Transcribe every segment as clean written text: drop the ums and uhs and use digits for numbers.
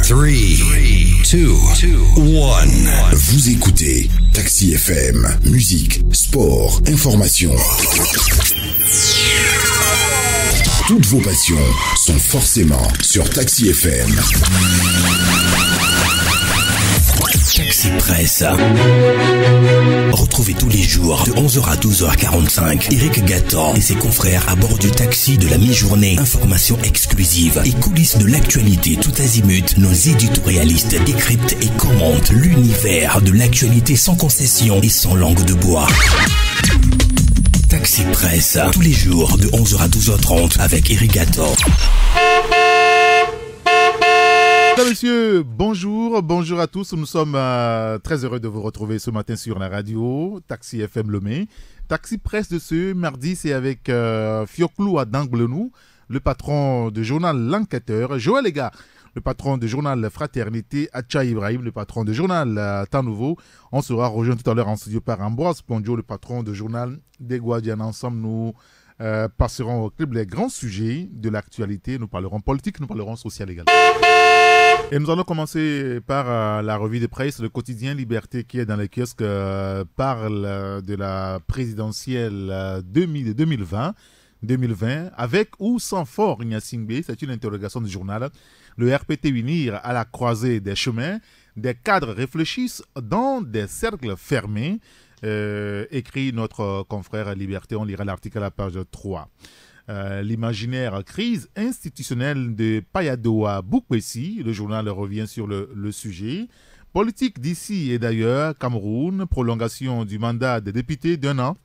3, 2, 1. Vous écoutez Taxi FM, musique, sport, information. Toutes vos passions sont forcément sur Taxi FM. Taxi Presse. Retrouvez tous les jours de 11h à 12h45 Eric Gatan et ses confrères à bord du taxi de la mi-journée. Informations exclusives et coulisses de l'actualité tout azimut. Nos éditorialistes décryptent et commentent l'univers de l'actualité sans concession et sans langue de bois. Taxi Presse, tous les jours de 11h à 12h30 avec Eric Gatan. Mesdames, Messieurs, bonjour à tous. Nous sommes très heureux de vous retrouver ce matin sur la radio Taxi FM Lomé. Taxi Presse de ce mardi, c'est avec Fioclou à Danglenou, le patron du journal L'Enquêteur, Joël Lega, le patron du journal Fraternité, Acha Ibrahim, le patron du journal Temps Nouveau. On sera rejoint tout à l'heure en studio par Ambroise Pondio, le patron du journal Des Guardians. Ensemble, nous passerons au club les grands sujets de l'actualité. Nous parlerons politique, nous parlerons social également. Et nous allons commencer par la revue de presse, le quotidien Liberté qui est dans les kiosques parle de la présidentielle 2020, avec ou sans Faure Gnassingbé, c'est une interrogation du journal. Le RPT unir à la croisée des chemins, des cadres réfléchissent dans des cercles fermés, écrit notre confrère Liberté, on lira l'article à la page 3. L'imaginaire crise institutionnelle de Payadoa Boukwesi, le journal revient sur le sujet. Politique d'ici et d'ailleurs, Cameroun, prolongation du mandat des députés d'1 an.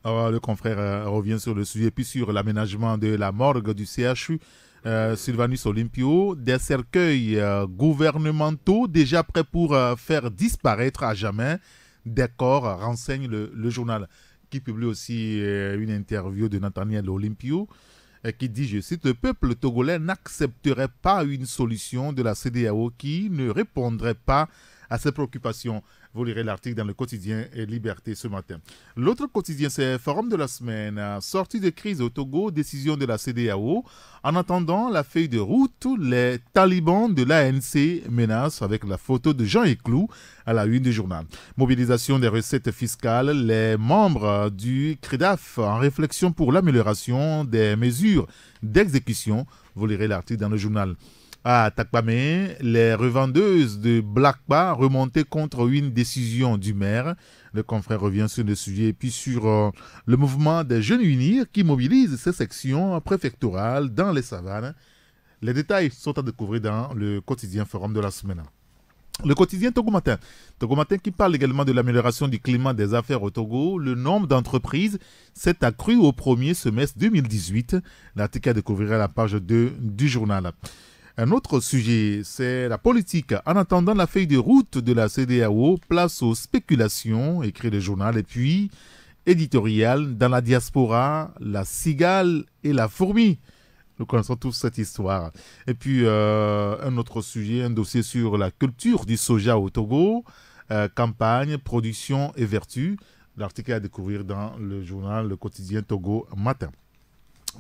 Le confrère revient sur le sujet, puis sur l'aménagement de la morgue du CHU, Sylvanus Olympio, des cercueils gouvernementaux déjà prêts pour faire disparaître à jamais des corps, renseigne le journal, qui publie aussi une interview de Nathaniel Olympio, qui dit, je cite, « Le peuple togolais n'accepterait pas une solution de la CEDEAO qui ne répondrait pas à ses préoccupations. » Vous lirez l'article dans le quotidien Liberté ce matin. L'autre quotidien, c'est Forum de la semaine. Sortie de crise au Togo, décision de la CEDEAO. En attendant la feuille de route, les talibans de l'ANC menacent avec la photo de Jean Eclou à la une du journal. Mobilisation des recettes fiscales. Les membres du CREDAF en réflexion pour l'amélioration des mesures d'exécution. Vous lirez l'article dans le journal. À Takpamé, les revendeuses de Black Bar remontaient contre une décision du maire. Le confrère revient sur le sujet et puis sur le mouvement des Jeunes Unis qui mobilise ces sections préfectorales dans les savanes. Les détails sont à découvrir dans le quotidien Forum de la semaine. Le quotidien Togo Matin. Togo Matin qui parle également de l'amélioration du climat des affaires au Togo. Le nombre d'entreprises s'est accru au premier semestre 2018. L'article à découvrir à la page 2 du journal. Un autre sujet, c'est la politique. En attendant la feuille de route de la CEDEAO, place aux spéculations, écrit le journal, et puis éditorial, dans la diaspora, la cigale et la fourmi. Nous connaissons tous cette histoire. Et puis un autre sujet, un dossier sur la culture du soja au Togo, campagne, production et vertu. L'article à découvrir dans le journal, le quotidien Togo Matin.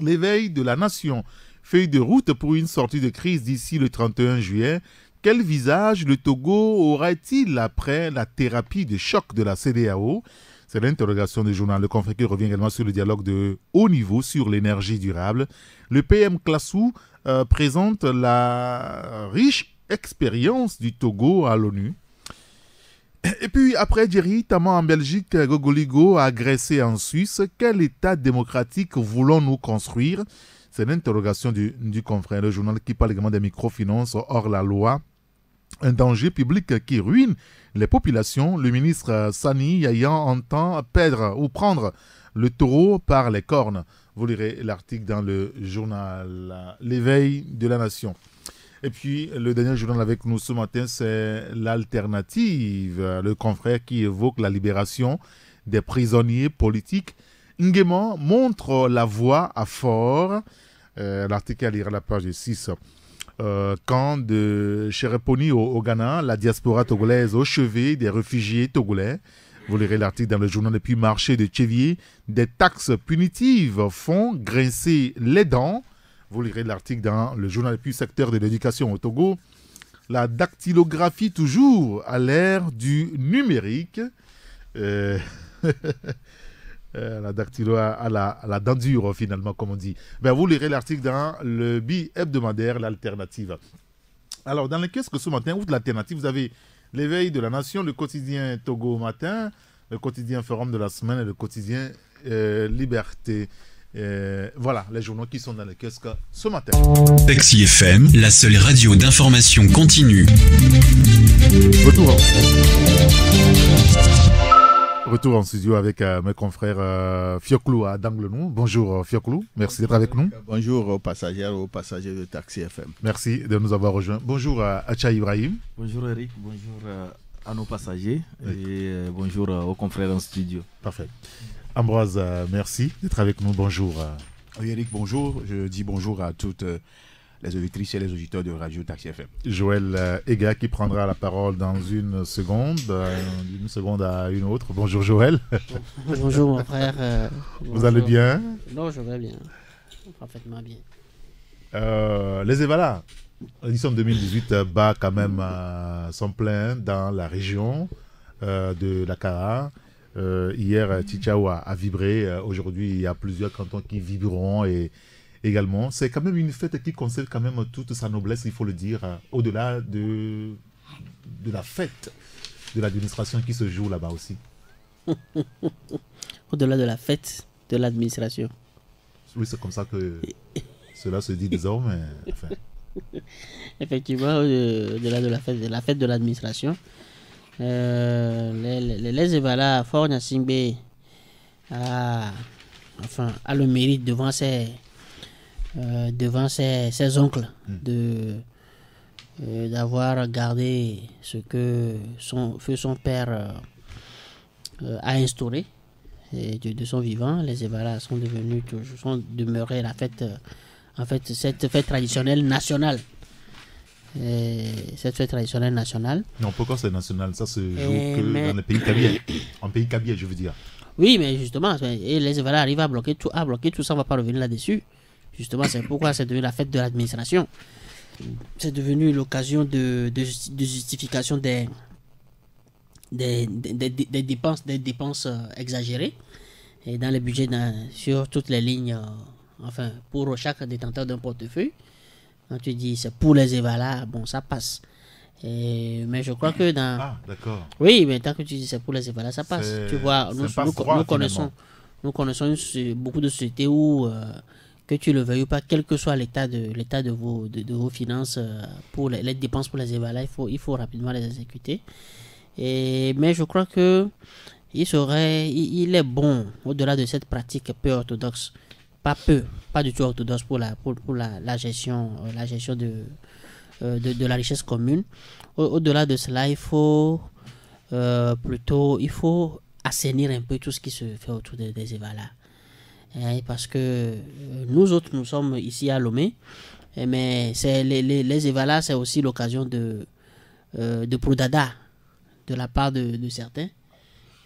L'éveil de la nation. Feuille de route pour une sortie de crise d'ici le 31 juillet. Quel visage le Togo aura-t-il après la thérapie de choc de la CEDEAO? C'est l'interrogation du journal. Le confrère qui revient également sur le dialogue de haut niveau sur l'énergie durable. Le PM Klassou présente la riche expérience du Togo à l'ONU. Et puis après Djeri, Taman en Belgique, Gogoligo a agressé en Suisse. Quel état démocratique voulons-nous construire? C'est l'interrogation du confrère. Le journal qui parle également des microfinances hors la loi. Un danger public qui ruine les populations. Le ministre Sani Yayan entend prendre le taureau par les cornes. Vous lirez l'article dans le journal L'éveil de la nation. Et puis, le dernier journal avec nous ce matin, c'est l'Alternative. Le confrère qui évoque la libération des prisonniers politiques. Nguema montre la voie à Fort. L'article à lire à la page 6. Camp de Chereponi au Ghana, la diaspora togolaise au chevet des réfugiés togolais. Vous lirez l'article dans le journal. Et puis, marché de Tchévier, des taxes punitives font grincer les dents. Vous lirez l'article dans le journal du secteur de l'éducation au Togo. La dactylographie toujours à l'ère du numérique. La dactylo à la dent dure, finalement, comme on dit. Ben, vous lirez l'article dans le bi-hebdomadaire, l'alternative. Alors, dans les kiosques ce matin, outre l'alternative, vous avez l'éveil de la nation, le quotidien Togo matin, le quotidien Forum de la semaine et le quotidien Liberté. Voilà les journaux qui sont dans les kiosques ce matin. Taxi FM, la seule radio d'information continue. Retour en studio avec mes confrères Fioklou à Danglenou. Bonjour Fioklou, merci d'être avec nous. Bonjour aux passagers de Taxi FM. Merci de nous avoir rejoints. Bonjour à Acha Ibrahim. Bonjour Eric, bonjour à nos passagers et bonjour aux confrères en studio. Parfait. Ambroise, merci d'être avec nous. Bonjour. Oui Eric, bonjour. Je dis bonjour à toutes les auditrices et les auditeurs de Radio Taxi FM. Joël Ega qui prendra la parole dans une seconde à une autre. Bonjour Joël. Bonjour mon frère. Vous bonjour. Allez bien? Non, je vais bien. Parfaitement bien. Les Evala, l'édition 2018 bat quand même son plein dans la région de l'Akara. Hier, Tchitchaou a vibré. Aujourd'hui, il y a plusieurs cantons qui vibreront et également. C'est quand même une fête qui conserve quand même toute sa noblesse, il faut le dire, au-delà de la fête de l'administration qui se joue là-bas aussi. Au-delà de la fête de l'administration. Oui, c'est comme ça que cela se dit désormais. Enfin. Effectivement, au-delà de la fête de l'administration. Les Evala, Fort Nyasingbe a le mérite devant ses oncles d'avoir gardé ce que son père a instauré et de son vivant. Les Evala sont demeurés cette fête traditionnelle nationale. Cette fête traditionnelle nationale. Non, pourquoi c'est national? Ça se joue que dans le pays kabyais. En pays kabyais, je veux dire. Oui, mais justement, et les Evala arrivent à bloquer tout ça, on ne va pas revenir là-dessus. Justement, c'est pourquoi c'est devenu la fête de l'administration. C'est devenu l'occasion de justification des dépenses exagérées et dans les budgets sur toutes les lignes, pour chaque détenteur d'un portefeuille. Quand tu dis c'est pour les Evala, bon, ça passe. Mais je crois que dans... Ah, d'accord. Oui, mais tant que tu dis c'est pour les Evala, ça passe. Tu vois, nous connaissons beaucoup de sociétés où, que tu le veuilles ou pas, quel que soit l'état de vos finances, pour les dépenses pour les Evala, il faut rapidement les exécuter. Mais je crois que il est bon, au-delà de cette pratique peu orthodoxe, pas du tout orthodoxe pour la gestion de la richesse commune. Au-delà de cela, il faut assainir un peu tout ce qui se fait autour des Evala. Parce que nous autres, nous sommes ici à Lomé, mais les Evala, c'est aussi l'occasion de prodada de la part de certains,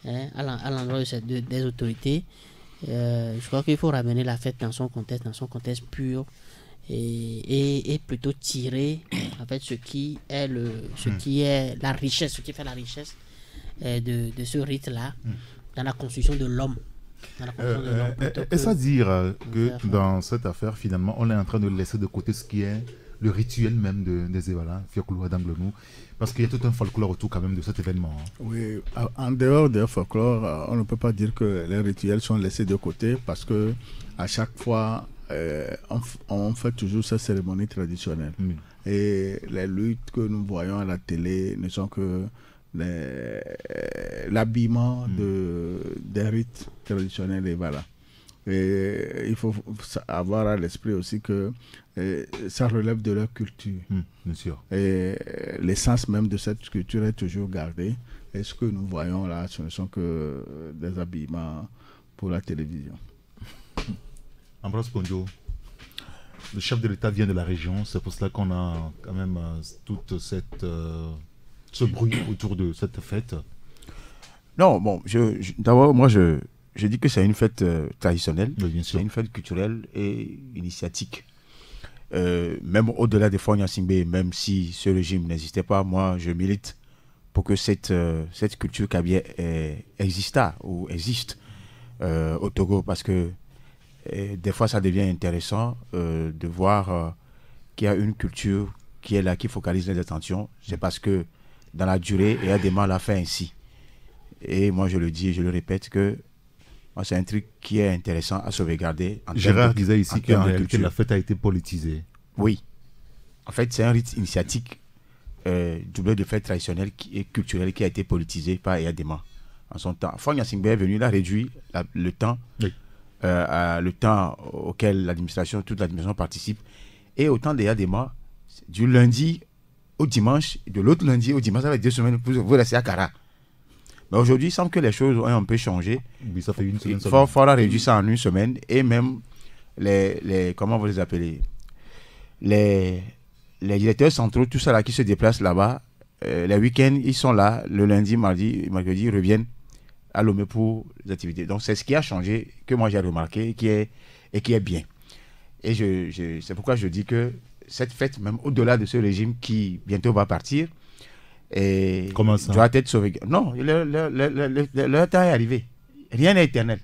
à l'endroit des autorités. Je crois qu'il faut ramener la fête dans son contexte pur et plutôt tirer en fait ce qui est la richesse, ce qui fait la richesse de ce rite-là dans la construction de l'homme. Est-ce à dire que dans cette affaire, finalement, on est en train de laisser de côté ce qui est le rituel même des Evala, Fioklou à Danglenou, parce qu'il y a tout un folklore autour quand même de cet événement. Hein. Oui, en dehors du folklore, on ne peut pas dire que les rituels sont laissés de côté parce que à chaque fois, on fait toujours cette cérémonie traditionnelle. Et les luttes que nous voyons à la télé ne sont que l'habillement des rites traditionnels et voilà. Et il faut avoir à l'esprit aussi que ça relève de leur culture. Bien sûr. Et l'essence même de cette culture est toujours gardée. Et ce que nous voyons là, ce ne sont que des habillements pour la télévision. Ambroise Ponjo, le chef de l'État vient de la région, c'est pour cela qu'on a quand même toute ce bruit autour de cette fête. Non, bon, d'abord, moi, je dis que c'est une fête traditionnelle, Oui, bien sûr. c'est une fête culturelle et initiatique. même au-delà de Fogna Singbe, même si ce régime n'existait pas, moi je milite pour que cette culture kabyle existe au Togo, parce que des fois ça devient intéressant de voir qu'il y a une culture qui est là, qui focalise les attentions. C'est parce que dans la durée, il y a des mal à faire ainsi. Et moi je le dis et je le répète que c'est un truc qui est intéressant à sauvegarder. Gérard disait ici qu'en réalité la fête a été politisée. Oui. En fait, c'est un rite initiatique doublé de fête traditionnelle et culturelle qui a été politisé par Eyadema en son temps. Fogna Singbe est venu, il a réduit le temps, oui. Le temps auquel toute l'administration participe. Et au temps d'Eyadema, du lundi au dimanche, de l'autre lundi au dimanche, ça va être 2 semaines, vous restez à Kara. Mais aujourd'hui, il semble que les choses ont un peu changé. Oui, ça fait une semaine. Il faudra réduire ça en 1 semaine. Et même comment vous les appelez, les directeurs centraux, tout ça là qui se déplacent là-bas, les week-ends, ils sont là, le lundi, mardi, mercredi, ils reviennent à Lomé pour les activités. Donc c'est ce qui a changé, que moi j'ai remarqué, qui est bien. Et c'est pourquoi je dis que cette fête, même au-delà de ce régime qui bientôt va partir, comment ça doit être sauvegardé. Non, le temps est arrivé. Rien n'est éternel.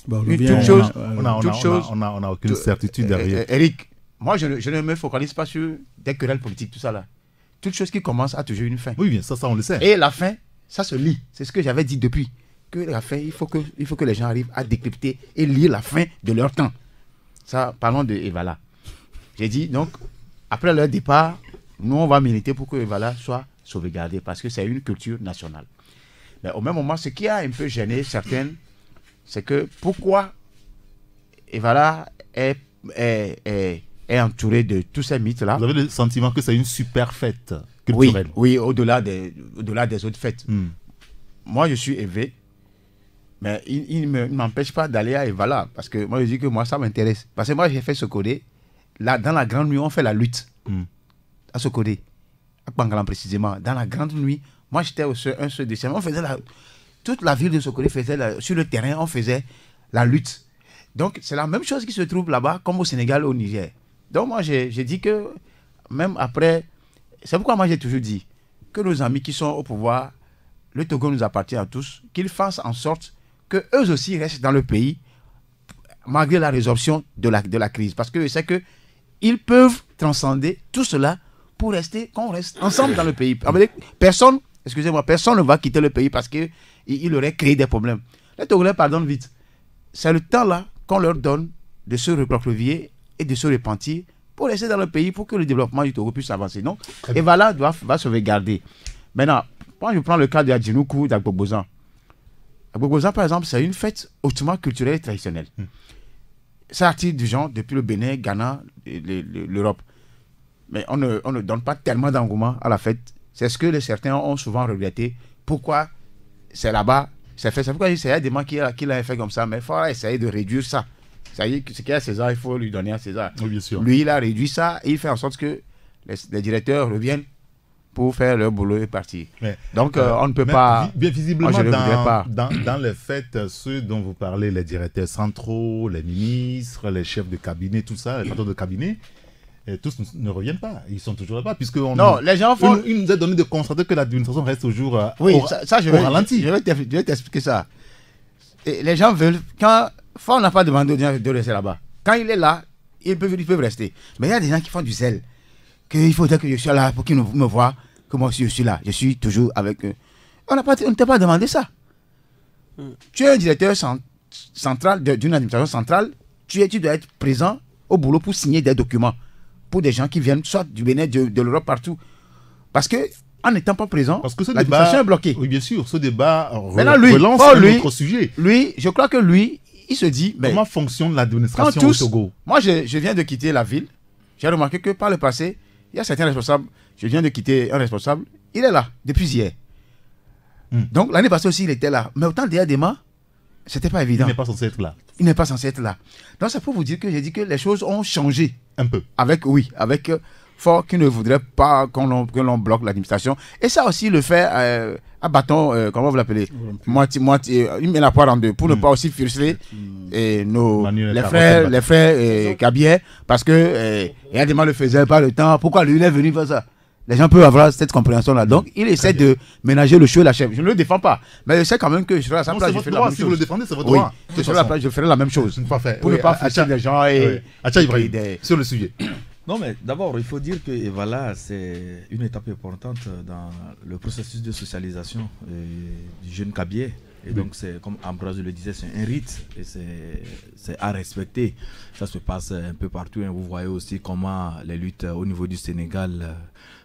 Bon, on n'a aucune certitude derrière. Eric, moi je ne me focalise pas sur des querelles politiques, tout ça là. Toute chose qui commence a toujours une fin. Oui, bien, ça on le sait. Et la fin, ça se lit. C'est ce que j'avais dit depuis. Que la fin, il faut que les gens arrivent à décrypter et lire la fin de leur temps. Ça, parlons de Evala. J'ai dit, donc, après leur départ, nous, on va militer pour que Evala soit sauvegardé parce que c'est une culture nationale. Mais au même moment, ce qui a un peu gêné certaines, c'est que pourquoi Evala est entouré de tous ces mythes-là. Vous avez le sentiment que c'est une super fête culturelle. Oui, au-delà des autres fêtes. Moi, je suis élevé, mais il ne m'empêche pas d'aller à Evala parce que moi, je dis que moi, ça m'intéresse. Parce que moi, j'ai fait Sokodé. Là, dans la grande nuit, on fait la lutte à Sokodé. À Bangalan précisément. Dans la grande nuit, moi, j'étais un seul décembre. On faisait toute la ville de Sokodé faisait sur le terrain, on faisait la lutte. Donc, c'est la même chose qui se trouve là-bas, comme au Sénégal, au Niger. Donc, moi, j'ai dit que, même après, c'est pourquoi moi, j'ai toujours dit que nos amis qui sont au pouvoir, le Togo nous appartient à tous, qu'ils fassent en sorte qu'eux aussi restent dans le pays, malgré la résorption de la crise. Parce que c'est qu'ils peuvent transcender tout cela pour qu'on reste ensemble dans le pays. Personne ne va quitter le pays parce qu'il aurait créé des problèmes. Les Togolais pardonnent vite. C'est le temps là qu'on leur donne de se recroqueviller et de se repentir pour rester dans le pays, pour que le développement du Togo puisse avancer. Donc, Evala va sauvegarder. Maintenant, quand je prends le cas de Adjinuku d'Agbogozan. Agbogozan, par exemple, c'est une fête hautement culturelle et traditionnelle. Ça attire du genre depuis le Bénin, Ghana, l'Europe. Mais on ne donne pas tellement d'engouement à la fête. C'est ce que certains ont souvent regretté. Pourquoi c'est là-bas, c'est fait. C'est pourquoi c'est Eyadema qui l'a fait comme ça. Mais il faut essayer de réduire ça. Ça y est, ce qu'il y a à César, il faut lui donner à César. Oui, bien sûr. Lui, il a réduit ça et il fait en sorte que les directeurs reviennent pour faire leur boulot et partir. Donc, on ne peut pas... Bien visiblement, moi, dans les fêtes, ceux dont vous parlez, les directeurs centraux, les ministres, les chefs de cabinet, tout ça, les patrons de cabinet, tous ne reviennent pas. Ils sont toujours là-bas. Les gens font... Il nous a donné de constater que l'administration reste toujours au ralenti. Je vais t'expliquer ça. Et les gens veulent... On n'a pas demandé de rester là-bas. Quand il est là, ils peuvent rester. Mais il y a des gens qui font du zèle. Qu'il faudrait que je sois là pour qu'ils me voient. Que moi aussi je suis là. Je suis toujours avec eux. On ne t'a pas demandé ça. Tu es un directeur central d'une administration centrale. Tu dois être présent au boulot pour signer des documents pour des gens qui viennent soit du Bénin, de l'Europe, partout. Parce que en n'étant pas présent, l'administration est bloquée. Oui, bien sûr. Ce débat relance un autre sujet. Lui, je crois que lui, il se dit... Comment fonctionne l'administration au Togo? Moi, je viens de quitter la ville. J'ai remarqué que par le passé, il y a certains responsables. Je viens de quitter un responsable. Il est là, depuis hier. Donc, l'année passée aussi, il était là. Mais autant d'Eyadema, c'était pas évident. Il n'est pas censé être là. Il n'est pas censé être là. Donc, c'est pour vous dire que j'ai dit que les choses ont changé. Un peu. Avec forts qui ne voudraient pas que l'on bloque l'administration. Et ça aussi le fait à bâton, comment vous l'appelez, moitié, il met la poire en deux pour ne pas aussi frustrer les frères Kabier, parce que il y a des mal le faisait pas le temps. Pourquoi lui il est venu faire ça? Les gens peuvent avoir cette compréhension-là. Donc, il essaie de ménager le chou et la chèvre. Je ne le défends pas. Mais je sais quand même que je serai à sa place. Je ferai la même chose. Si vous le défendez, c'est votre droit. Je serai à la place, je ferai la même chose. Pour ne pas frustrer les gens et sur le sujet. Non, mais d'abord, il faut dire que Evala, c'est une étape importante dans le processus de socialisation du jeune Kabier. Et donc, c'est comme Ambroise le disait, c'est un rite et c'est à respecter. Ça se passe un peu partout. Vous voyez aussi comment les luttes au niveau du Sénégal,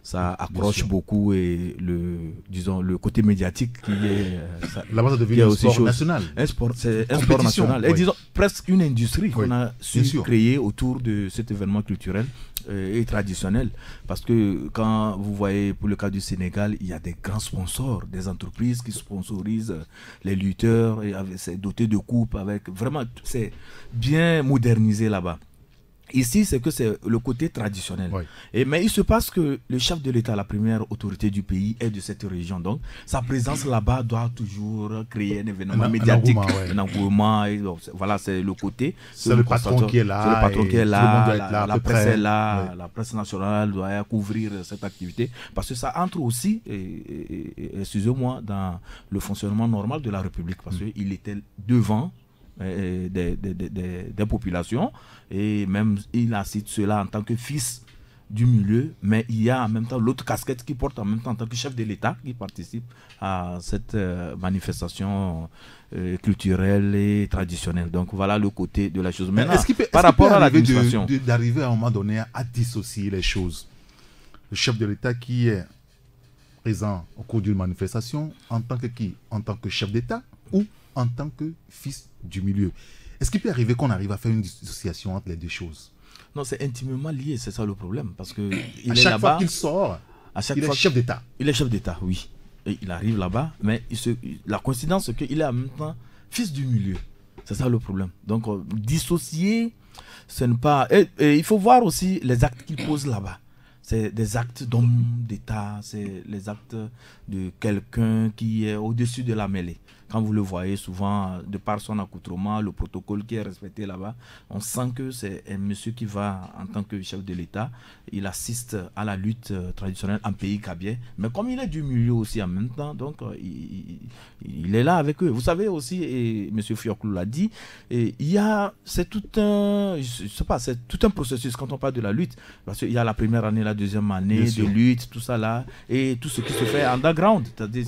ça accroche beaucoup et le côté médiatique qui est... Là-bas, ça devient un sport national. C'est un sport national. Et disons, presque une industrie qu'on a su créer autour de cet événement culturel et traditionnel. Parce que quand vous voyez, pour le cas du Sénégal, il y a des grands sponsors, des entreprises qui sponsorisent les lutteurs, et c'est doté de coupes, avec vraiment, c'est bien modernisé là-bas. Ici, c'est que c'est le côté traditionnel. Oui. Mais il se passe que le chef de l'État, la première autorité du pays, est de cette région. Donc, sa présence là-bas doit toujours créer un événement médiatique, un engouement. Voilà, c'est le côté. C'est le patron qui est là. C'est le patron qui est là. La presse est là. La presse nationale doit couvrir cette activité. Parce que ça entre aussi, excusez-moi, dans le fonctionnement normal de la République. Parce qu'il était devant des populations, et même il cite cela en tant que fils du milieu, mais il y a en même temps l'autre casquette qu'il porte en même temps en tant que chef de l'État qui participe à cette manifestation culturelle et traditionnelle. Donc voilà le côté de la chose. Maintenant, par rapport à l'administration, d'arriver à un moment donné à dissocier les choses. Le chef de l'État qui est présent au cours d'une manifestation en tant que qui? En tant que chef d'État ou en tant que fils du milieu. Est-ce qu'il peut arriver qu'on arrive à faire une dissociation entre les deux choses? Non, c'est intimement lié, c'est ça le problème. Parce que à chaque fois qu'il sort, il est chef d'État. Il est chef d'État, oui. Et il arrive là-bas, mais la coïncidence, c'est qu'il est en même temps fils du milieu. C'est ça le problème. Donc, dissocier, ce n'est pas... Et il faut voir aussi les actes qu'il pose là-bas. C'est des actes d'homme d'État, c'est les actes de quelqu'un qui est au-dessus de la mêlée. Quand vous le voyez souvent, de par son accoutrement, le protocole qui est respecté là-bas, on sent que c'est un monsieur qui va, en tant que chef de l'État, il assiste à la lutte traditionnelle en pays kabien. Mais comme il est du milieu aussi en même temps, donc il est là avec eux. Vous savez aussi, et M. Fioclou l'a dit, c'est tout un processus quand on parle de la lutte. Parce qu'il y a la première année, la deuxième année de lutte, tout ça là, et tout ce qui se fait underground. C'est-à-dire,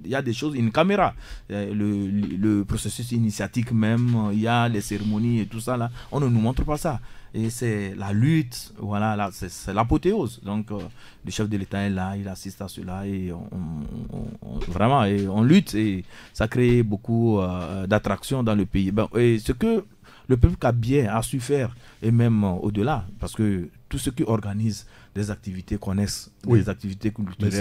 il y a des choses, une caméra. Le processus initiatique même, il y a les cérémonies et tout ça là, on ne nous montre pas ça. Et c'est la lutte, voilà, là, c'est l'apothéose. Donc le chef de l'État est là, il assiste à cela et vraiment, et on lutte et ça crée beaucoup d'attractions dans le pays. Et ce que le peuple kabien a su faire, et même au-delà, parce que tous ceux qui organisent des activités connaissent des activités culturelles.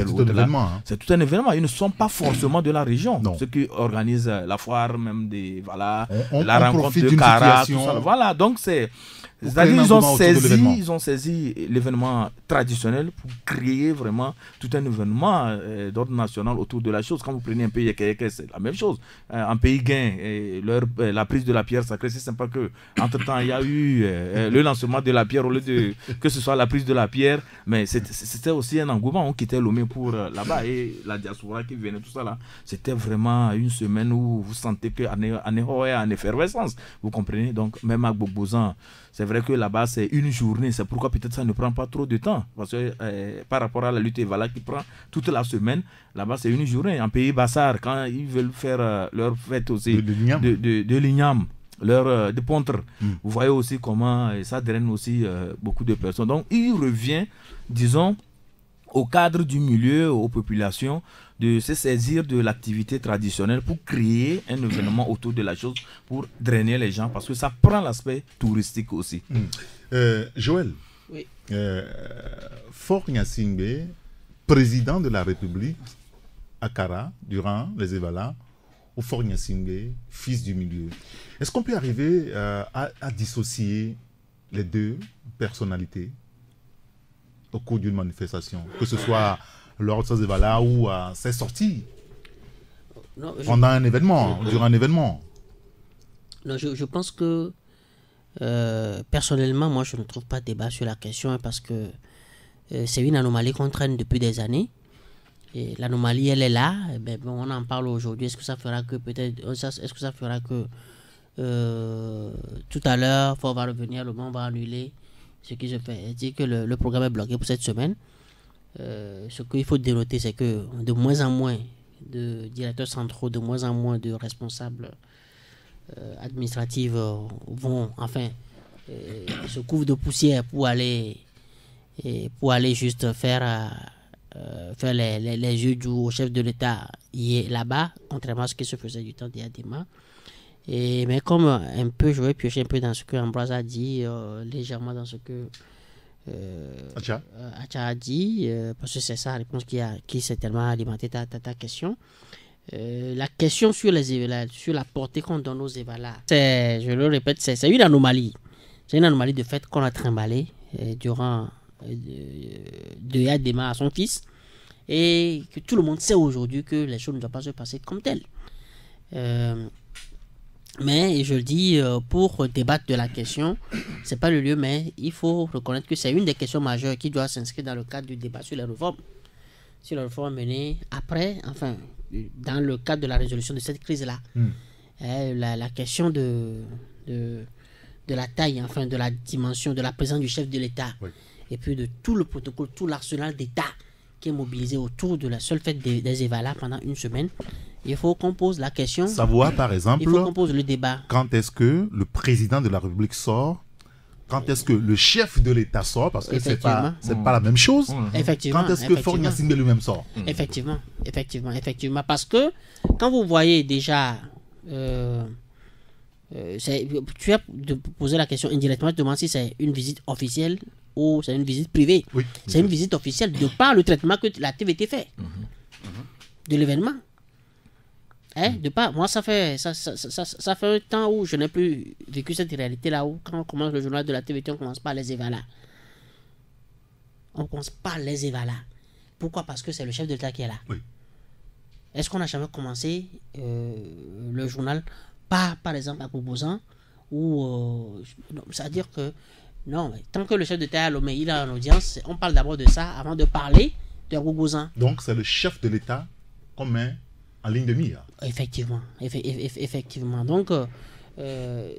C'est tout un événement. Ils ne sont pas forcément de la région. Non. Ceux qui organisent la foire, même la rencontre de Kara, tout ça. Voilà, donc ils ont saisi l'événement traditionnel pour créer vraiment tout un événement d'ordre national autour de la chose. Quand vous prenez un pays Yéké, c'est la même chose. Un pays Guin, la prise de la pierre sacrée, c'est sympa que entre-temps, il y a eu le lancement de la pierre au lieu de que ce soit la prise de la pierre, mais c'était aussi un engouement. On quittait Lomé pour là-bas et la diaspora qui venait, tout ça là. C'était vraiment une semaine où vous sentez que Aného est en effervescence. Vous comprenez? Donc, même à Bobozan, c'est vrai que là-bas, c'est une journée. C'est pourquoi peut-être ça ne prend pas trop de temps. Parce que par rapport à la lutte Evala qui prend toute la semaine, là-bas, c'est une journée. En pays Bassar, quand ils veulent faire leur fête aussi de l'igname, de Pontre, vous voyez aussi comment ça draine aussi beaucoup de personnes. Donc, il revient, disons, au cadre du milieu, aux populations, de se saisir de l'activité traditionnelle pour créer un événement autour de la chose, pour drainer les gens, parce que ça prend l'aspect touristique aussi. Joël, oui. Faure Gnassingbé, président de la République, à Kara, durant les Evala, ou Faure Gnassingbé, fils du milieu. Est-ce qu'on peut arriver à dissocier les deux personnalités au cours d'une manifestation, que ce soit lors de ces débats-là ou à ces sorties, pendant un événement, durant un événement? Non, je pense que personnellement, moi je ne trouve pas de débat sur la question parce que c'est une anomalie qu'on traîne depuis des années. Et l'anomalie, elle est là. Et ben, on en parle aujourd'hui. Est-ce que ça fera que tout à l'heure, on va revenir, le monde va annuler ce qui se fait. Dire que le programme est bloqué pour cette semaine. Ce qu'il faut dénoter, c'est que de moins en moins de directeurs centraux, de moins en moins de responsables administratifs vont, se couvrent de poussière pour aller juste faire les yeux doux au chef de l'État là-bas, contrairement à ce qui se faisait du temps d'Yadema. Mais comme un peu, je vais piocher un peu dans ce que Ambroise a dit, légèrement dans ce que Acha a dit, parce que c'est sa réponse qui s'est tellement alimenté ta question. La question sur la portée qu'on donne aux évalas, je le répète, c'est une anomalie. C'est une anomalie de fait qu'on a trimballé durant de Yadema à son fils, et que tout le monde sait aujourd'hui que les choses ne doivent pas se passer comme telles. Mais je le dis, pour débattre de la question, c'est pas le lieu, mais il faut reconnaître que c'est une des questions majeures qui doit s'inscrire dans le cadre du débat sur les réformes. Sur les réformes menées après, dans le cadre de la résolution de cette crise-là. La question de la taille, de la dimension, de la présence du chef de l'État, oui, et puis de tout le protocole, tout l'arsenal d'État qui est mobilisé autour de la seule fête des évalas pendant une semaine. Il faut qu'on pose la question. Savoir, par exemple, il faut qu'on pose le débat. Quand est-ce que le président de la République sort? Quand est-ce que le chef de l'État sort? Parce que c'est pas la même chose. Effectivement. Quand est-ce que Faure Gnassingbé lui-même sort? Effectivement. Parce que quand vous voyez déjà... tu as posé la question indirectement, tu demandes si c'est une visite officielle ou c'est une visite privée. Oui, c'est une visite officielle de par le traitement que la TVT fait de l'événement. De part, moi, ça fait un temps où je n'ai plus vécu cette réalité-là, où quand on commence le journal de la TVT, on commence par les évalas. Pourquoi? Parce que c'est le chef de l'État qui est là. Oui. Est-ce qu'on n'a jamais commencé le journal par exemple, à Boubozan, c'est-à-dire que, non, tant que le chef de l'État est à Lomé, il est en audience, on parle d'abord de ça avant de parler de Boubozan. Donc, c'est le chef de l'État qu'on met en ligne de mire. Effectivement. Donc,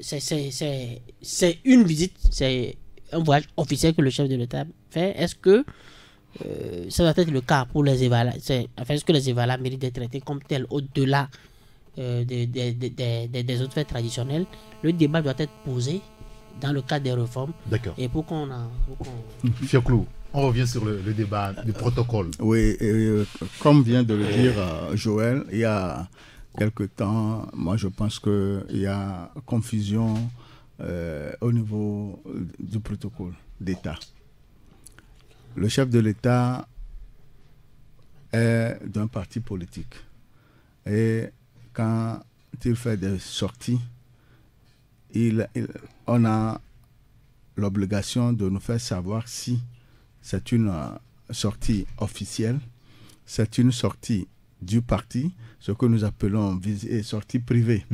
c'est une visite, c'est un voyage officiel que le chef de l'État fait. Est-ce que ça doit être le cas pour les évalas? Est-ce que les évalas méritent d'être traités comme tels au-delà des autres fêtes traditionnelles? Le débat doit être posé dans le cadre des réformes. D'accord. Et pour qu'on Fioclou, on revient sur le débat du protocole. Oui, comme vient de le dire Joël, il y a quelque temps, moi je pense qu'il y a confusion au niveau du protocole d'État. Le chef de l'État est d'un parti politique. Et quand il fait des sorties, on a l'obligation de nous faire savoir si c'est une sortie officielle, c'est une sortie du parti, ce que nous appelons sortie privée.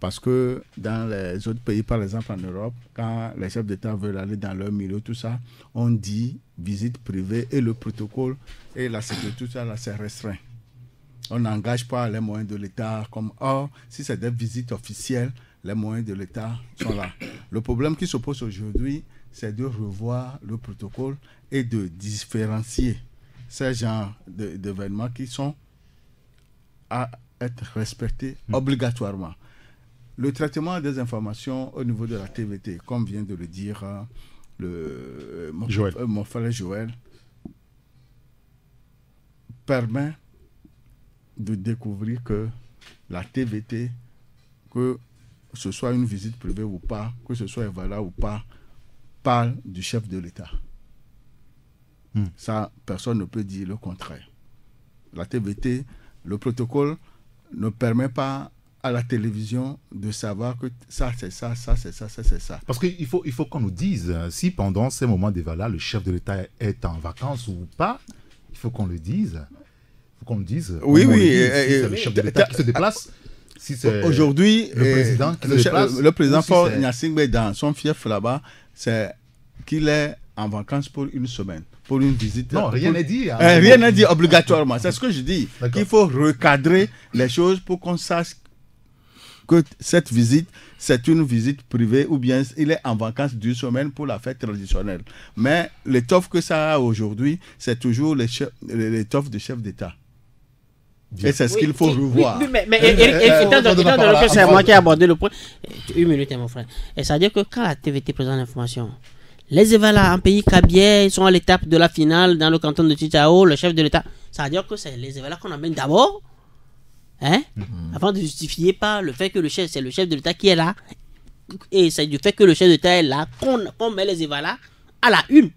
Parce que dans les autres pays, par exemple en Europe, quand les chefs d'État veulent aller dans leur milieu, tout ça, on dit visite privée et le protocole et la sécurité, tout ça, là, c'est restreint. On n'engage pas les moyens de l'État comme si c'est des visites officielles, les moyens de l'État sont là. Le problème qui se pose aujourd'hui, c'est de revoir le protocole et de différencier ces genres d'événements qui sont à être respectés obligatoirement. Le traitement des informations au niveau de la TVT, comme vient de le dire mon frère Joël, permet de découvrir que la TVT, que ce soit une visite privée ou pas, que ce soit Evala ou pas, parle du chef de l'État. Ça, personne ne peut dire le contraire. La TVT, le protocole ne permet pas à la télévision de savoir que ça, c'est ça, ça, c'est ça, ça, c'est ça. Parce qu'il faut qu'on nous dise si pendant ces moments d'Evala, le chef de l'État est en vacances ou pas. Il faut qu'on le dise. Il faut qu'on le dise. Oui, si oui. c'est le chef de l'État qui se déplace. Si c'est aujourd'hui, le président qui se déplace. Le président si Faure Gnassingbé, dans son fief là-bas, c'est qu'il est en vacances pour une semaine. Pour une visite. Non, rien n'est dit. Rien n'est dit obligatoirement. C'est ce que je dis. D'accord. Qu'il faut recadrer les choses pour qu'on sache que cette visite, c'est une visite privée ou bien il est en vacances d'une semaine pour la fête traditionnelle. Mais l'étoffe que ça a aujourd'hui, c'est toujours l'étoffe de chef d'État. Et c'est ce qu'il faut revoir. Oui, mais étant donné que c'est moi qui ai abordé le point, une minute, mon frère. Et ça veut dire que quand la TVT présente l'information, les Evala en pays Kabylie sont à l'étape de la finale dans le canton de Tchitao, le chef de l'État. Ça veut dire que c'est les Evala qu'on amène d'abord, avant de justifier par le fait que c'est le chef de l'État qui est là. Et c'est du fait que le chef de l'État est là qu'on met les Evala à la une.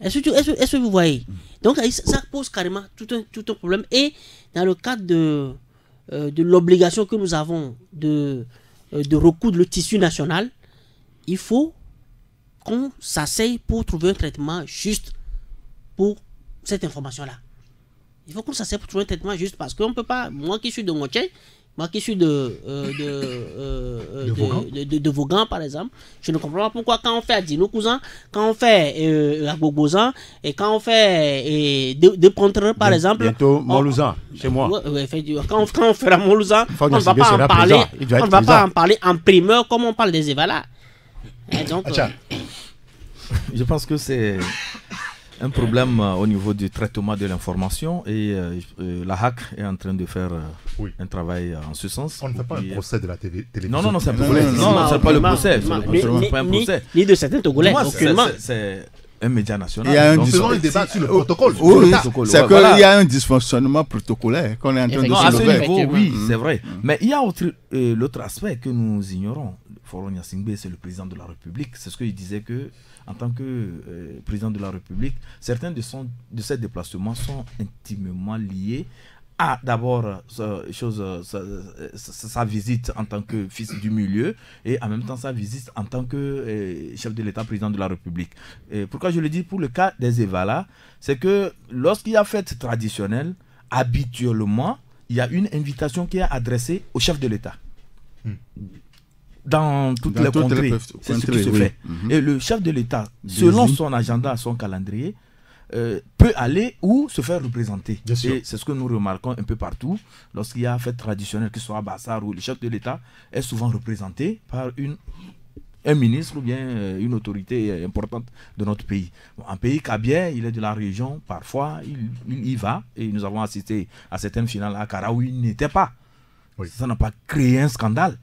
Est-ce que vous voyez? Donc ça pose carrément tout un problème. Et dans le cadre de l'obligation que nous avons de recoudre le tissu national, il faut qu'on s'asseye pour trouver un traitement juste pour cette information-là. Il faut qu'on s'asseye pour trouver un traitement juste parce qu'on ne peut pas, moi qui suis de Montché, moi qui suis de Vaughan par exemple, je ne comprends pas pourquoi quand on fait à Dino Cousin, quand on fait à Gogozan et quand on fait de Pontre par exemple. Bientôt Montlouzan, chez moi. Quand on fait à Montlouzan, on ne va pas en parler. On ne va pas en parler en primeur comme on parle des Evala. Donc, je pense que c'est un problème au niveau du traitement de l'information et la HAC est en train de faire un travail en ce sens. On ne fait pas un procès de la télévision. Non, c'est pas le procès. C'est pas un procès. Ni de certains Togolais. C'est un média national. Il y a un débat sur le protocole. Oui, c'est qu'il y a un dysfonctionnement protocolaire qu'on est en train de à ce soulever. niveau, oui, c'est vrai. Mais il y a l'autre aspect que nous ignorons. Faure Gnassingbé, c'est le président de la République. C'est ce qu'il disait que, en tant que président de la République, certains de ces déplacements sont intimement liés à d'abord sa visite en tant que fils du milieu et en même temps sa visite en tant que chef de l'État, président de la République. Et pourquoi je le dis pour le cas des Evala, c'est que lorsqu'il y a fête traditionnelle, habituellement, il y a une invitation qui est adressée au chef de l'État. Dans toutes les contrées, c'est ce qui se fait. Et le chef de l'État, selon son agenda, son calendrier, peut aller ou se faire représenter. Et c'est ce que nous remarquons un peu partout. Lorsqu'il y a fête traditionnelle, que ce soit à Bassar, où le chef de l'État est souvent représenté par un ministre ou bien une autorité importante de notre pays. En pays Kabylie, il est de la région, parfois il y va, et nous avons assisté à certaines finales à Kara où il n'était pas. Ça n'a pas créé un scandale.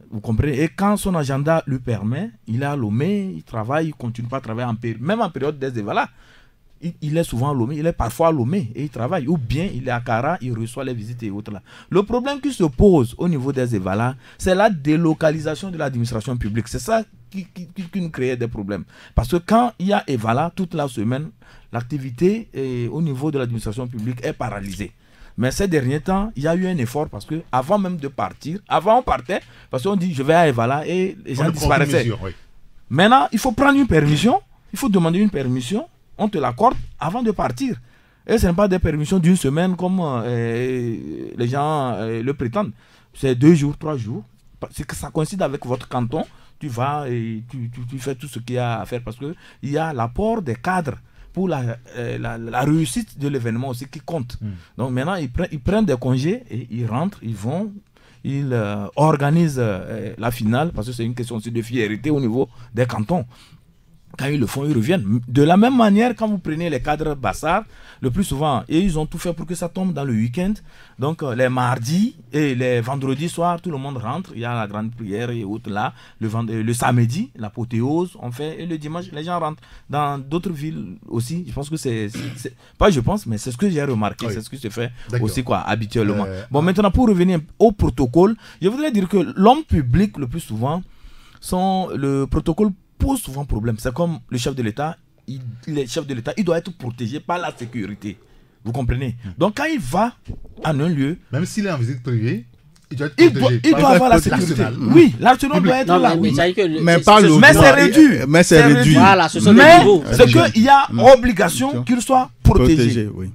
Vous comprenez? Et quand son agenda lui permet, il est à Lomé, il travaille, il continue pas à travailler, même en période des Evala. Il est souvent à Lomé, il est parfois à Lomé et il travaille. Ou bien il est à Kara, il reçoit les visites et autres là. Le problème qui se pose au niveau des Evala, c'est la délocalisation de l'administration publique. C'est ça qui nous crée des problèmes. Parce que quand il y a Evala, toute la semaine, l'activité au niveau de l'administration publique est paralysée. Mais ces derniers temps, il y a eu un effort parce que avant même de partir, avant on partait, parce qu'on dit je vais à Evala et les gens disparaissaient. Maintenant, il faut prendre une permission, il faut demander une permission, on te l'accorde avant de partir. Et ce n'est pas des permissions d'une semaine comme les gens le prétendent. C'est 2 jours, 3 jours. C'est que ça coïncide avec votre canton. Tu vas et tu fais tout ce qu'il y a à faire parce qu'il y a l'apport des cadres pour la réussite de l'événement aussi qui compte. Donc maintenant, ils prennent des congés et ils rentrent, ils organisent la finale parce que c'est une question aussi de fierté au niveau des cantons. Quand ils le font, ils reviennent. De la même manière, quand vous prenez les cadres Bassar, le plus souvent, et ils ont tout fait pour que ça tombe dans le week-end. Donc, les mardis et les vendredis soirs, tout le monde rentre. Il y a la grande prière et autres là. Le samedi, l'apothéose, on fait. Et le dimanche, les gens rentrent. Dans d'autres villes aussi, je pense que pas je pense, mais c'est ce que j'ai remarqué. Oui. C'est ce qui se fait aussi, habituellement. Bon, maintenant, pour revenir au protocole, je voudrais dire que l'homme public, le plus souvent, le protocole pose souvent problème. C'est comme le chef de l'État, il doit être protégé par la sécurité. Vous comprenez? Donc quand il va en un lieu... Même s'il est en visite privée, Il doit être Il protégé. doit avoir la sécurité. Oui, l'arsenal doit être Non, là. mais, ça veut dire que Mais pas l'autre. Mais c'est réduit. Mais c'est réduit. Voilà, ce sont des Mais niveaux. c'est qu'il y a obligation qu'il soit protégé. Oui.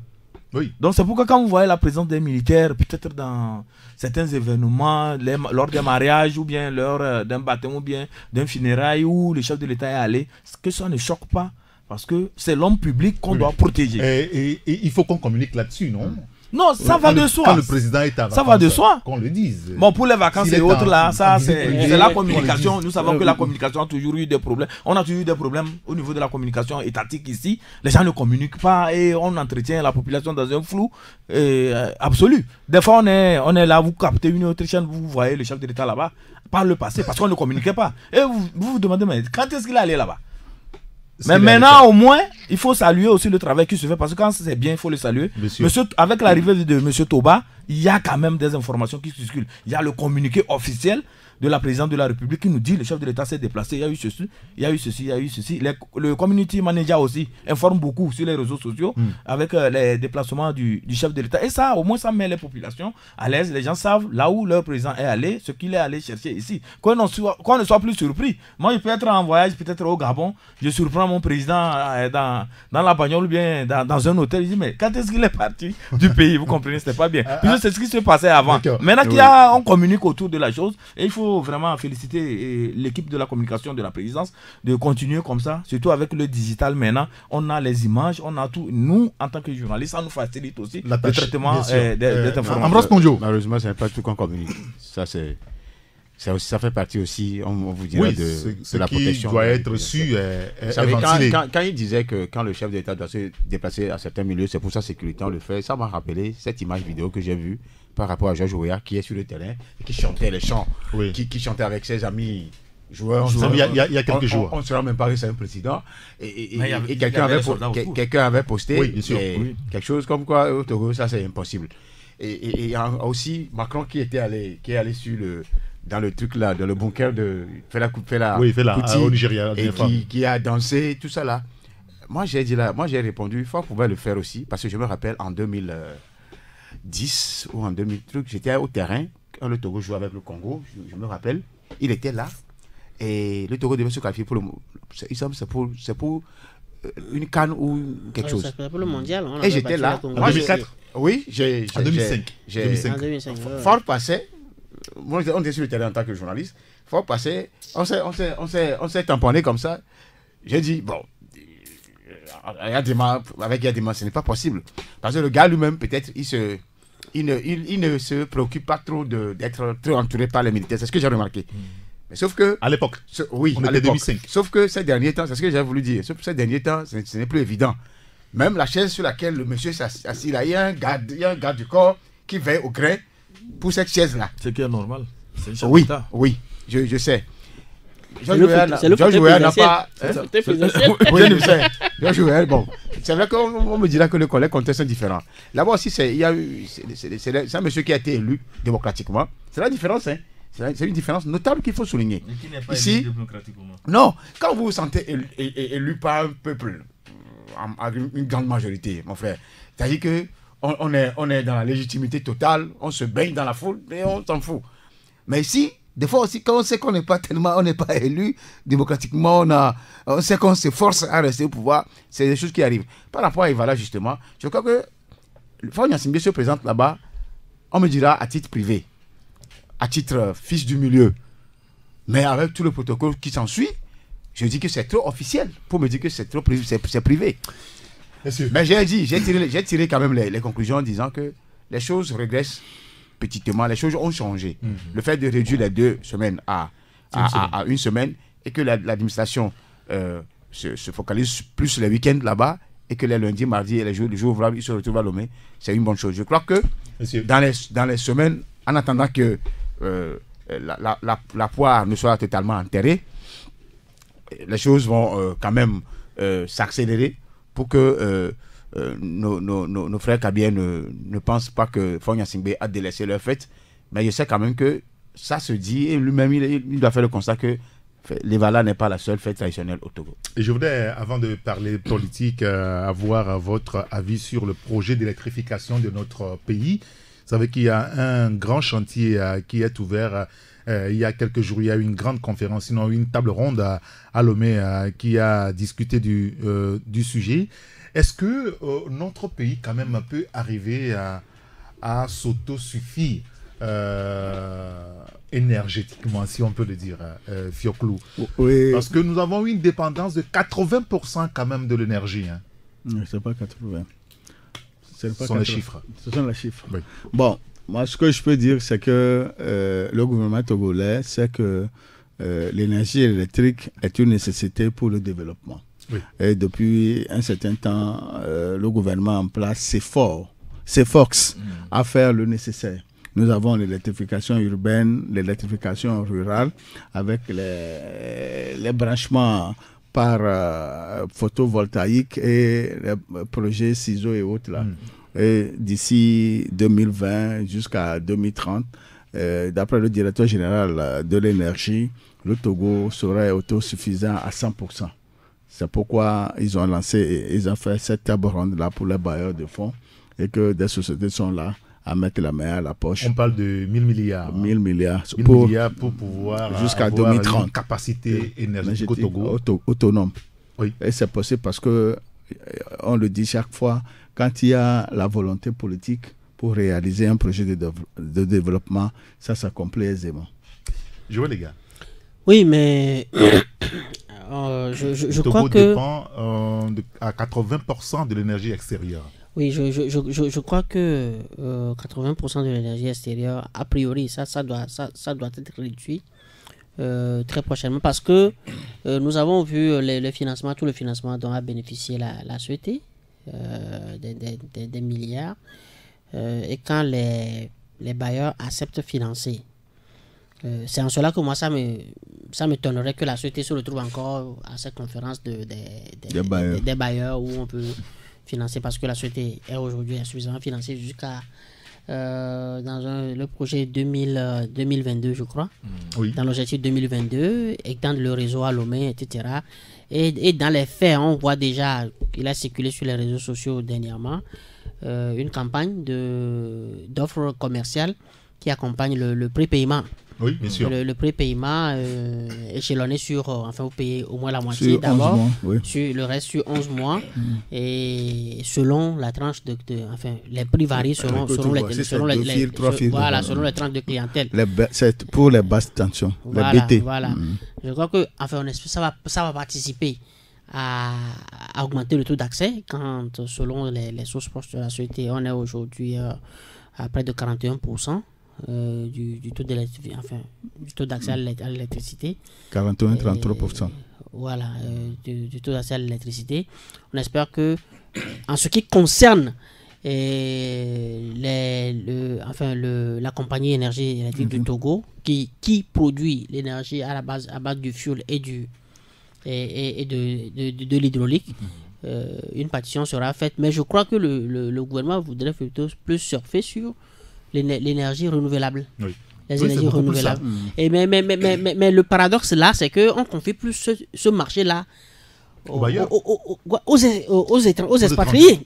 Oui. Donc c'est pourquoi quand vous voyez la présence des militaires, peut-être dans certains événements, lors des mariages ou bien lors d'un baptême ou bien d'un funérail où le chef de l'État est allé, que ça ne choque pas parce que c'est l'homme public qu'on doit protéger. Et il faut qu'on communique là-dessus, non? Non, ça va de soi. Quand le président est à vacances, Ça va de soi. qu'on le dise. Bon, pour les vacances S'il et est autres, là, en ça, visite c'est privée, la qu'on communication. le dise. Nous savons que la communication a toujours eu des problèmes. On a toujours eu des problèmes au niveau de la communication étatique ici. Les gens ne communiquent pas et on entretient la population dans un flou absolu. Des fois, on est là, vous captez une autre chaîne, vous voyez le chef de l'État là-bas, par le passé, parce qu'on ne communiquait pas. Et vous vous demandez, mais quand est-ce qu'il est allé là-bas? Mais maintenant, au moins, il faut saluer aussi le travail qui se fait parce que quand c'est bien, il faut le saluer. Monsieur, avec l'arrivée de M. Toba, il y a quand même des informations qui circulent. Il y a le communiqué officiel de la présidente de la République qui nous dit le chef de l'État s'est déplacé, il y a eu ceci, il y a eu ceci, il y a eu ceci. Le community manager aussi informe beaucoup sur les réseaux sociaux avec les déplacements du chef de l'État. Et ça, au moins, ça met les populations à l'aise. Les gens savent là où leur président est allé, ce qu'il est allé chercher ici. Qu'on ne soit plus surpris. Moi, je peux être en voyage, peut-être au Gabon, je surprends mon président dans la bagnole ou bien dans un hôtel. Je dis, mais quand est-ce qu'il est parti du pays? Vous comprenez, c'était pas bien. Puis c'est ce qui se passait avant. Maintenant on communique autour de la chose et il faut vraiment féliciter l'équipe de la communication de la présidence de continuer comme ça, surtout avec le digital maintenant. On a les images, on a tout. Nous, en tant que journalistes, ça nous facilite aussi le traitement des informations. Ambroise Ponjo. Malheureusement, ce n'est pas tout qu'on communique. Ça fait partie aussi, on vous dira, de la protection. Qui doit être su quand il disait que quand le chef d'État doit se déplacer à certains milieux, c'est pour sa sécurité, on le fait. Ça m'a rappelé cette image vidéo que j'ai vue par rapport à Georges Weah qui est sur le terrain et qui chantait les chants, qui chantait avec ses amis joueurs. Il y a quelques jours. On ne se rend même pas que c'est un président. Et quelqu'un avait posté quelque chose comme quoi au Togo, ça c'est impossible. Et il y a aussi Macron qui est allé dans le truc là, dans le bunker de Fela Kuti, au Nigeria, et qui a dansé, tout ça là. Moi j'ai répondu, il faut pouvoir le faire aussi, parce que je me rappelle en 2010 ou en 2000 j'étais au terrain quand le Togo jouait avec le Congo, je me rappelle, il était là et le Togo devait se qualifier pour c'est pour une canne ou quelque chose. Ça pour le mondial. Et j'étais là. En 2004. Oui, en 2005. Fort passé. Moi, on était sur le terrain en tant que journaliste. Fort passé. On s'est tamponné comme ça. J'ai dit, bon, avec Yadima, ce n'est pas possible. Parce que le gars lui-même, peut-être, il ne se préoccupe pas trop d'être trop entouré par les militaires. C'est ce que j'ai remarqué. Mais sauf que... À l'époque. Oui, on était 2005. Sauf que ces derniers temps, c'est ce que j'ai voulu dire. Sauf que ces derniers temps, ce n'est plus évident. Même la chaise sur laquelle le monsieur s'assit là, il y a un garde du corps qui veille au grain pour cette chaise-là. Ce qui est normal. Oui, je sais. Georges Weah n'a pas... Oui, je sais. Georges Weah, bon. C'est vrai qu'on me dira que les collègues contestent sont différents. Là-bas aussi, c'est un monsieur qui a été élu démocratiquement. C'est la différence, hein. C'est une différence notable qu'il faut souligner. Mais qui n'est pas ici, élu démocratiquement. Non, quand vous vous sentez élu par un peuple, à une grande majorité, mon frère, c'est-à-dire que on est dans la légitimité totale, on se baigne dans la foule, mais on s'en fout. Mais ici, des fois aussi, quand on sait qu'on n'est pas élu démocratiquement, on sait qu'on s'efforce à rester au pouvoir, c'est des choses qui arrivent. Par rapport à Evala, justement, je crois que Faure Gnassingbé se présente là-bas, on me dira à titre privé, à titre fils du milieu, mais avec tout le protocole qui s'ensuit, je dis que c'est trop officiel pour me dire que c'est trop privé, c'est privé. Mais j'ai tiré quand même les conclusions en disant que les choses régressent petitement, les choses ont changé. Le fait de réduire les 2 semaines à une semaine et que l'administration se focalise plus les week-ends là-bas et que les lundis, mardis et les jours ouvrables, ils se retrouvent à Lomé, c'est une bonne chose. Je crois que dans les semaines, en attendant que la poire ne soit totalement enterrée, les choses vont quand même s'accélérer pour que nos frères kabyles ne pensent pas que Faure Gnassingbé a délaissé leur fête. Mais je sais quand même que ça se dit et lui-même il doit faire le constat que l'Evala n'est pas la seule fête traditionnelle au Togo. Et je voudrais, avant de parler politique, avoir votre avis sur le projet d'électrification de notre pays. savez qu'il y a un grand chantier qui est ouvert. Il y a quelques jours, il y a eu une grande conférence, sinon une table ronde à Lomé qui a discuté du sujet. Est-ce que notre pays, quand même, peut arriver à s'autosuffire énergétiquement, si on peut le dire, Fioclou? Oui. Parce que nous avons une dépendance de 80% quand même de l'énergie. Hein. C'est pas 80. Ce sont les chiffres. Ce sont les chiffres. Oui. Bon, moi, ce que je peux dire, c'est que le gouvernement togolais sait que l'énergie électrique est une nécessité pour le développement. Oui. Et depuis un certain temps, le gouvernement en place s'efforce à faire le nécessaire. Nous avons l'électrification urbaine, l'électrification rurale, avec les branchements par photovoltaïque et les projets ciseaux et autres là. Et d'ici 2020 jusqu'à 2030, d'après le directeur général de l'énergie, le Togo serait autosuffisant à 100%. C'est pourquoi ils ont fait cette table ronde là pour les bailleurs de fonds et que des sociétés sont là à mettre la main à la poche. On parle de 1000 milliards. 1000 milliards. 1000 milliards pour pouvoir jusqu'à avoir 2030. une capacité énergétique au Togo. Autonome. Oui. Et c'est possible parce que, on le dit chaque fois, quand il y a la volonté politique pour réaliser un projet de développement, ça s'accomplit aisément. Je vois les gars. Oui, mais je crois que... Le Togo dépend à 80% de l'énergie extérieure. Oui, je crois que 80% de l'énergie extérieure, a priori, ça doit être réduit très prochainement parce que nous avons vu tout le financement dont a bénéficié la société, des milliards, et quand les bailleurs acceptent financer. C'est en cela que moi, ça m'étonnerait que la société se retrouve encore à cette conférence des bailleurs où on peut financer, parce que la société est aujourd'hui suffisamment financée jusqu'à dans le projet 2022, je crois, oui. Dans l'objectif 2022, étendre le réseau à Lomé, etc. Et dans les faits, on voit déjà qu'il a circulé sur les réseaux sociaux dernièrement une campagne d'offres commerciales qui accompagne le prépaiement. Oui, bien sûr. Le prépaiement échelonné sur... enfin, vous payez au moins la moitié d'abord. Oui. Sur le reste sur 11 mois. Et selon la tranche enfin, les prix varient selon les tranches de clientèle. C'est pour les basses tensions, voilà, les BT. Voilà. Je crois que, enfin, ça va participer à augmenter le taux d'accès quand, selon les sources proches de la société, on est aujourd'hui à près de 41%. Du taux d'accès à l'électricité. 41-33%. Voilà, du taux d'accès à l'électricité. On espère que, en ce qui concerne la compagnie énergie électrique du Togo, qui produit l'énergie à base du fioul et de l'hydraulique, une partition sera faite. Mais je crois que le gouvernement voudrait plutôt plus surfer sur l'énergie renouvelable. Oui. Les énergies renouvelables. Et mais le paradoxe là, c'est qu'on confie plus ce marché-là aux expatriés.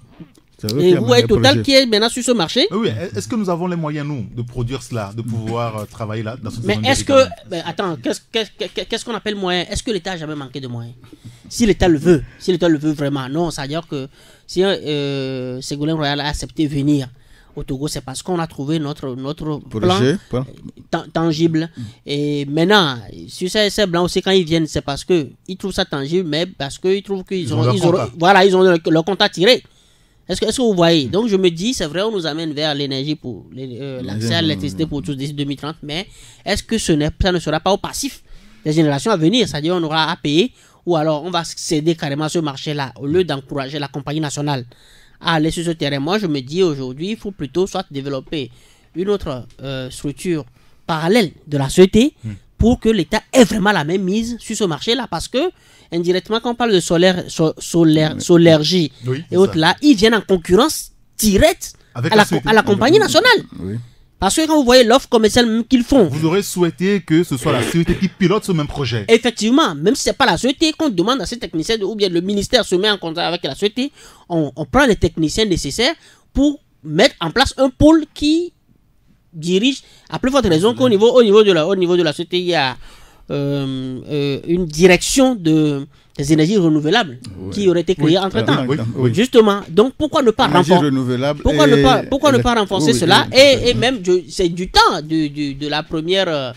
Et vous voyez Total qui est maintenant sur ce marché. Oui, est-ce que nous avons les moyens, nous, de produire cela, de pouvoir travailler là dans ce Mais est-ce que... attends, qu'est-ce qu'on appelle moyen? Est-ce que l'État a jamais manqué de moyens? Si l'État le veut vraiment. Non, c'est-à-dire que si Ségolène Royal a accepté venir au Togo, c'est parce qu'on a trouvé notre plan tangible. Et maintenant, sur ces blancs aussi, quand ils viennent, c'est parce qu'ils trouvent ça tangible, mais parce qu'ils trouvent qu'ils ont leur compte à tirer. Est-ce que vous voyez? Donc je me dis, c'est vrai, on nous amène vers l'énergie pour l'accès à l'électricité pour tous d'ici 2030, mais est-ce que ça ne sera pas au passif des générations à venir? C'est-à-dire on aura à payer, ou alors on va céder carrément ce marché-là, au lieu d'encourager la compagnie nationale à aller sur ce terrain. Moi, je me dis aujourd'hui, il faut plutôt soit développer une autre structure parallèle de la société pour que l'État ait vraiment la même mise sur ce marché-là. Parce que, indirectement, quand on parle de Solergie et autres là, ils viennent en concurrence directe à la compagnie nationale. Oui. Parce que quand vous voyez l'offre commerciale même qu'ils font... Vous aurez souhaité que ce soit la société qui pilote ce même projet. Effectivement, même si ce n'est pas la société, qu'on demande à ces techniciens, ou bien le ministère se met en contact avec la société, on prend les techniciens nécessaires pour mettre en place un pôle qui dirige, à plus forte raison qu'au niveau de la société, il y a une direction des énergies renouvelables qui aurait été créée entre-temps. Justement, donc pourquoi ne pas renforcer cela et même c'est du temps de la première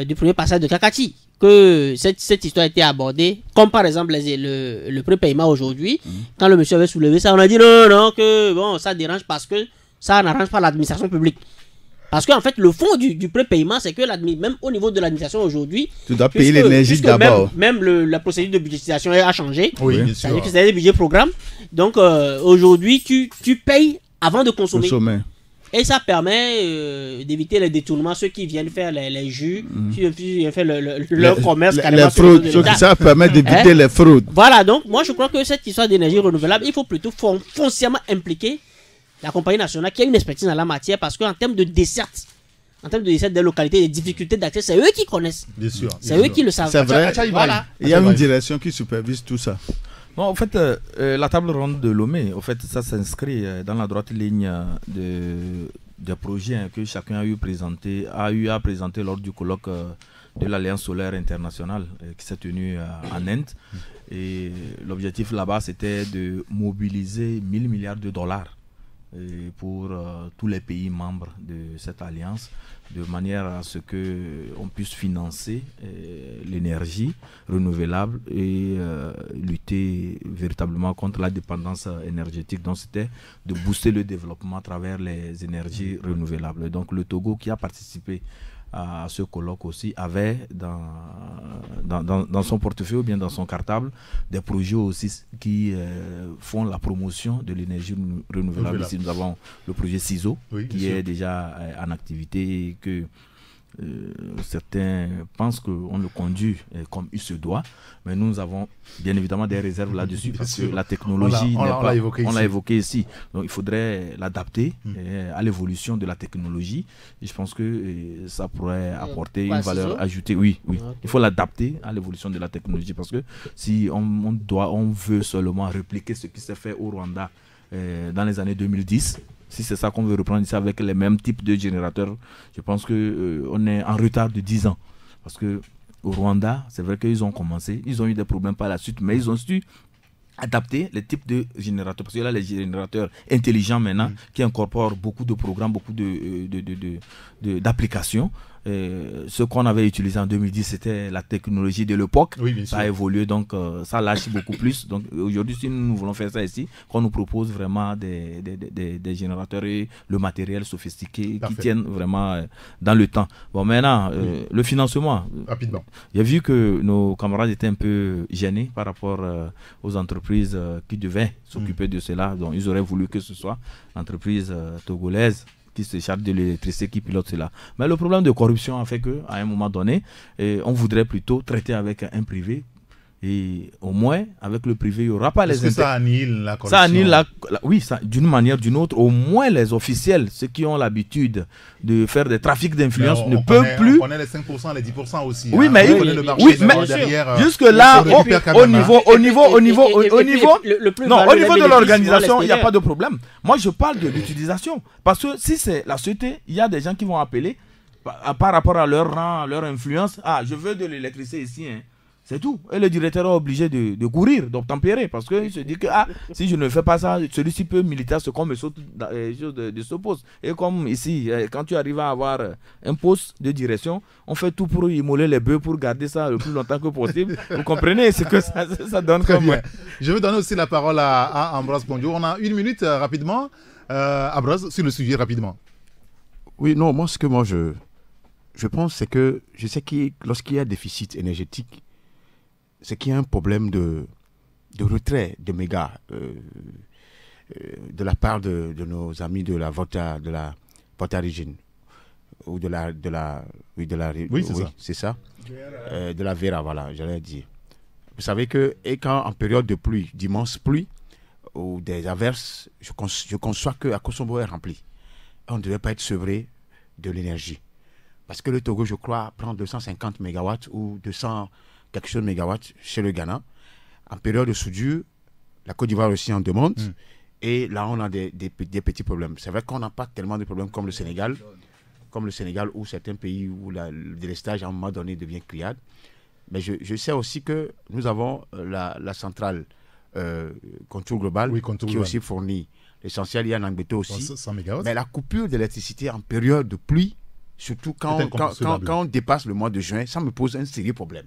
du premier passage de Kakati que cette histoire a été abordée, comme par exemple le prépaiement aujourd'hui. Quand le monsieur avait soulevé ça, on a dit non, que bon, ça dérange parce que ça n'arrange pas l'administration publique. Parce qu'en fait, le fond du prépaiement, c'est que même au niveau de l'administration aujourd'hui, tu dois payer l'énergie d'abord. Même la procédure de budgétisation a changé. Oui, bien sûr. C'est-à-dire que c'est des budgets programmes. Donc aujourd'hui, tu payes avant de consommer. Et ça permet d'éviter les détournements, ceux qui viennent faire les jus, qui viennent faire leur commerce. Les fraudes, ça permet d'éviter les fraudes. Voilà, donc moi je crois que cette histoire d'énergie renouvelable, il faut plutôt foncièrement impliquer la compagnie nationale qui a une expertise dans la matière, parce qu'en termes de desserte, des localités, des difficultés d'accès, c'est eux qui connaissent. Bien sûr. C'est eux qui le savent. C'est vrai. Voilà. Il y a une direction qui supervise tout ça. Non, en fait, la table ronde de Lomé, en fait, ça s'inscrit dans la droite ligne des projets que chacun a eu à présenter lors du colloque de l'Alliance solaire internationale qui s'est tenu en Inde. Et l'objectif là-bas, c'était de mobiliser 1000 milliards de dollars pour tous les pays membres de cette alliance, de manière à ce qu'on puisse financer l'énergie renouvelable et lutter véritablement contre la dépendance énergétique. Donc c'était de booster le développement à travers les énergies renouvelables. Donc le Togo, qui a participé à ce colloque aussi, avait dans son portefeuille ou bien dans son cartable des projets aussi qui font la promotion de l'énergie renouvelable. Ici nous avons le projet CISO, qui est déjà en activité et que certains pensent qu'on le conduit comme il se doit, mais nous avons bien évidemment des réserves là-dessus parce que la technologie, on l'a évoqué ici, donc il faudrait l'adapter à l'évolution de la technologie, et je pense que ça pourrait apporter une valeur ajoutée. Oui. Il faut l'adapter à l'évolution de la technologie, parce que si on veut seulement répliquer ce qui s'est fait au Rwanda dans les années 2010, si c'est ça qu'on veut reprendre ici avec les mêmes types de générateurs, je pense qu'on est en retard de 10 ans. Parce que au Rwanda, c'est vrai qu'ils ont commencé, ils ont eu des problèmes par la suite, mais ils ont su adapter les types de générateurs. Parce qu'il y a les générateurs intelligents maintenant qui incorporent beaucoup de programmes, beaucoup d'applications. Ce qu'on avait utilisé en 2010, c'était la technologie de l'époque. Ça a évolué, donc ça lâche beaucoup plus. Donc aujourd'hui, si nous voulons faire ça ici, qu'on nous propose vraiment des générateurs et le matériel sophistiqué qui tiennent vraiment dans le temps. Bon, maintenant, le financement. Rapidement. J'ai vu que nos camarades étaient un peu gênés par rapport aux entreprises qui devaient s'occuper de cela. Donc ils auraient voulu que ce soit l'entreprise togolaise qui se charge de l'électricité, qui pilote cela. Mais le problème de corruption a fait qu'à un moment donné, on voudrait plutôt traiter avec un privé. Et au moins, avec le privé, il n'y aura pas les... Est-ce que ça annule la corruption? Ça annule oui, d'une manière ou d'une autre. Au moins, les officiels, ceux qui ont l'habitude de faire des trafics d'influence, ne peuvent plus... On connaît les 5%, les 10% aussi. Oui, mais... jusque-là, au niveau de l'organisation, il n'y a pas de problème. Moi, je parle de l'utilisation. Parce que si c'est la société, il y a des gens qui vont appeler par rapport à leur rang, à leur influence. Ah, je veux de l'électricité ici, hein. C'est tout. Et le directeur est obligé de courir, d'obtempérer, parce qu'il se dit que si je ne fais pas ça, celui-ci peut militer à ce qu'on me saute de ce poste. Et comme ici, quand tu arrives à avoir un poste de direction, on fait tout pour immoler les bœufs pour garder ça le plus longtemps que possible. Vous comprenez ce que ça donne. Très bien. Je vais donner aussi la parole à Ambroise Pondio. On a 1 minute rapidement. Ambroise, sur le sujet rapidement. Oui, non, moi, je pense, c'est que je sais que lorsqu'il y a déficit énergétique, c'est qu'il y a un problème de retrait de mégas de la part de nos amis de la Volta Region ou de la c'est ça, de la Vera, voilà, j'allais dire. Vous savez que quand en période de pluie, d'immenses pluies ou des averses, je conçois que Akosombo est rempli. On ne devait pas être sevré de l'énergie, parce que le Togo, je crois, prend 250 mégawatts ou 200 quelque chose de mégawatts chez le Ghana. En période de soudure, la Côte d'Ivoire aussi en demande. Et là, on a des petits problèmes. C'est vrai qu'on n'a pas tellement de problèmes comme le Sénégal. comme le Sénégal ou certains pays où le délestage à un moment donné devient criade. Mais je sais aussi que nous avons la centrale Contour Global qui aussi fournit l'essentiel. Il y a Nangbeto aussi. 100 MW. Mais la coupure d'électricité en période de pluie, surtout quand on dépasse le mois de juin, ça me pose un sérieux problème.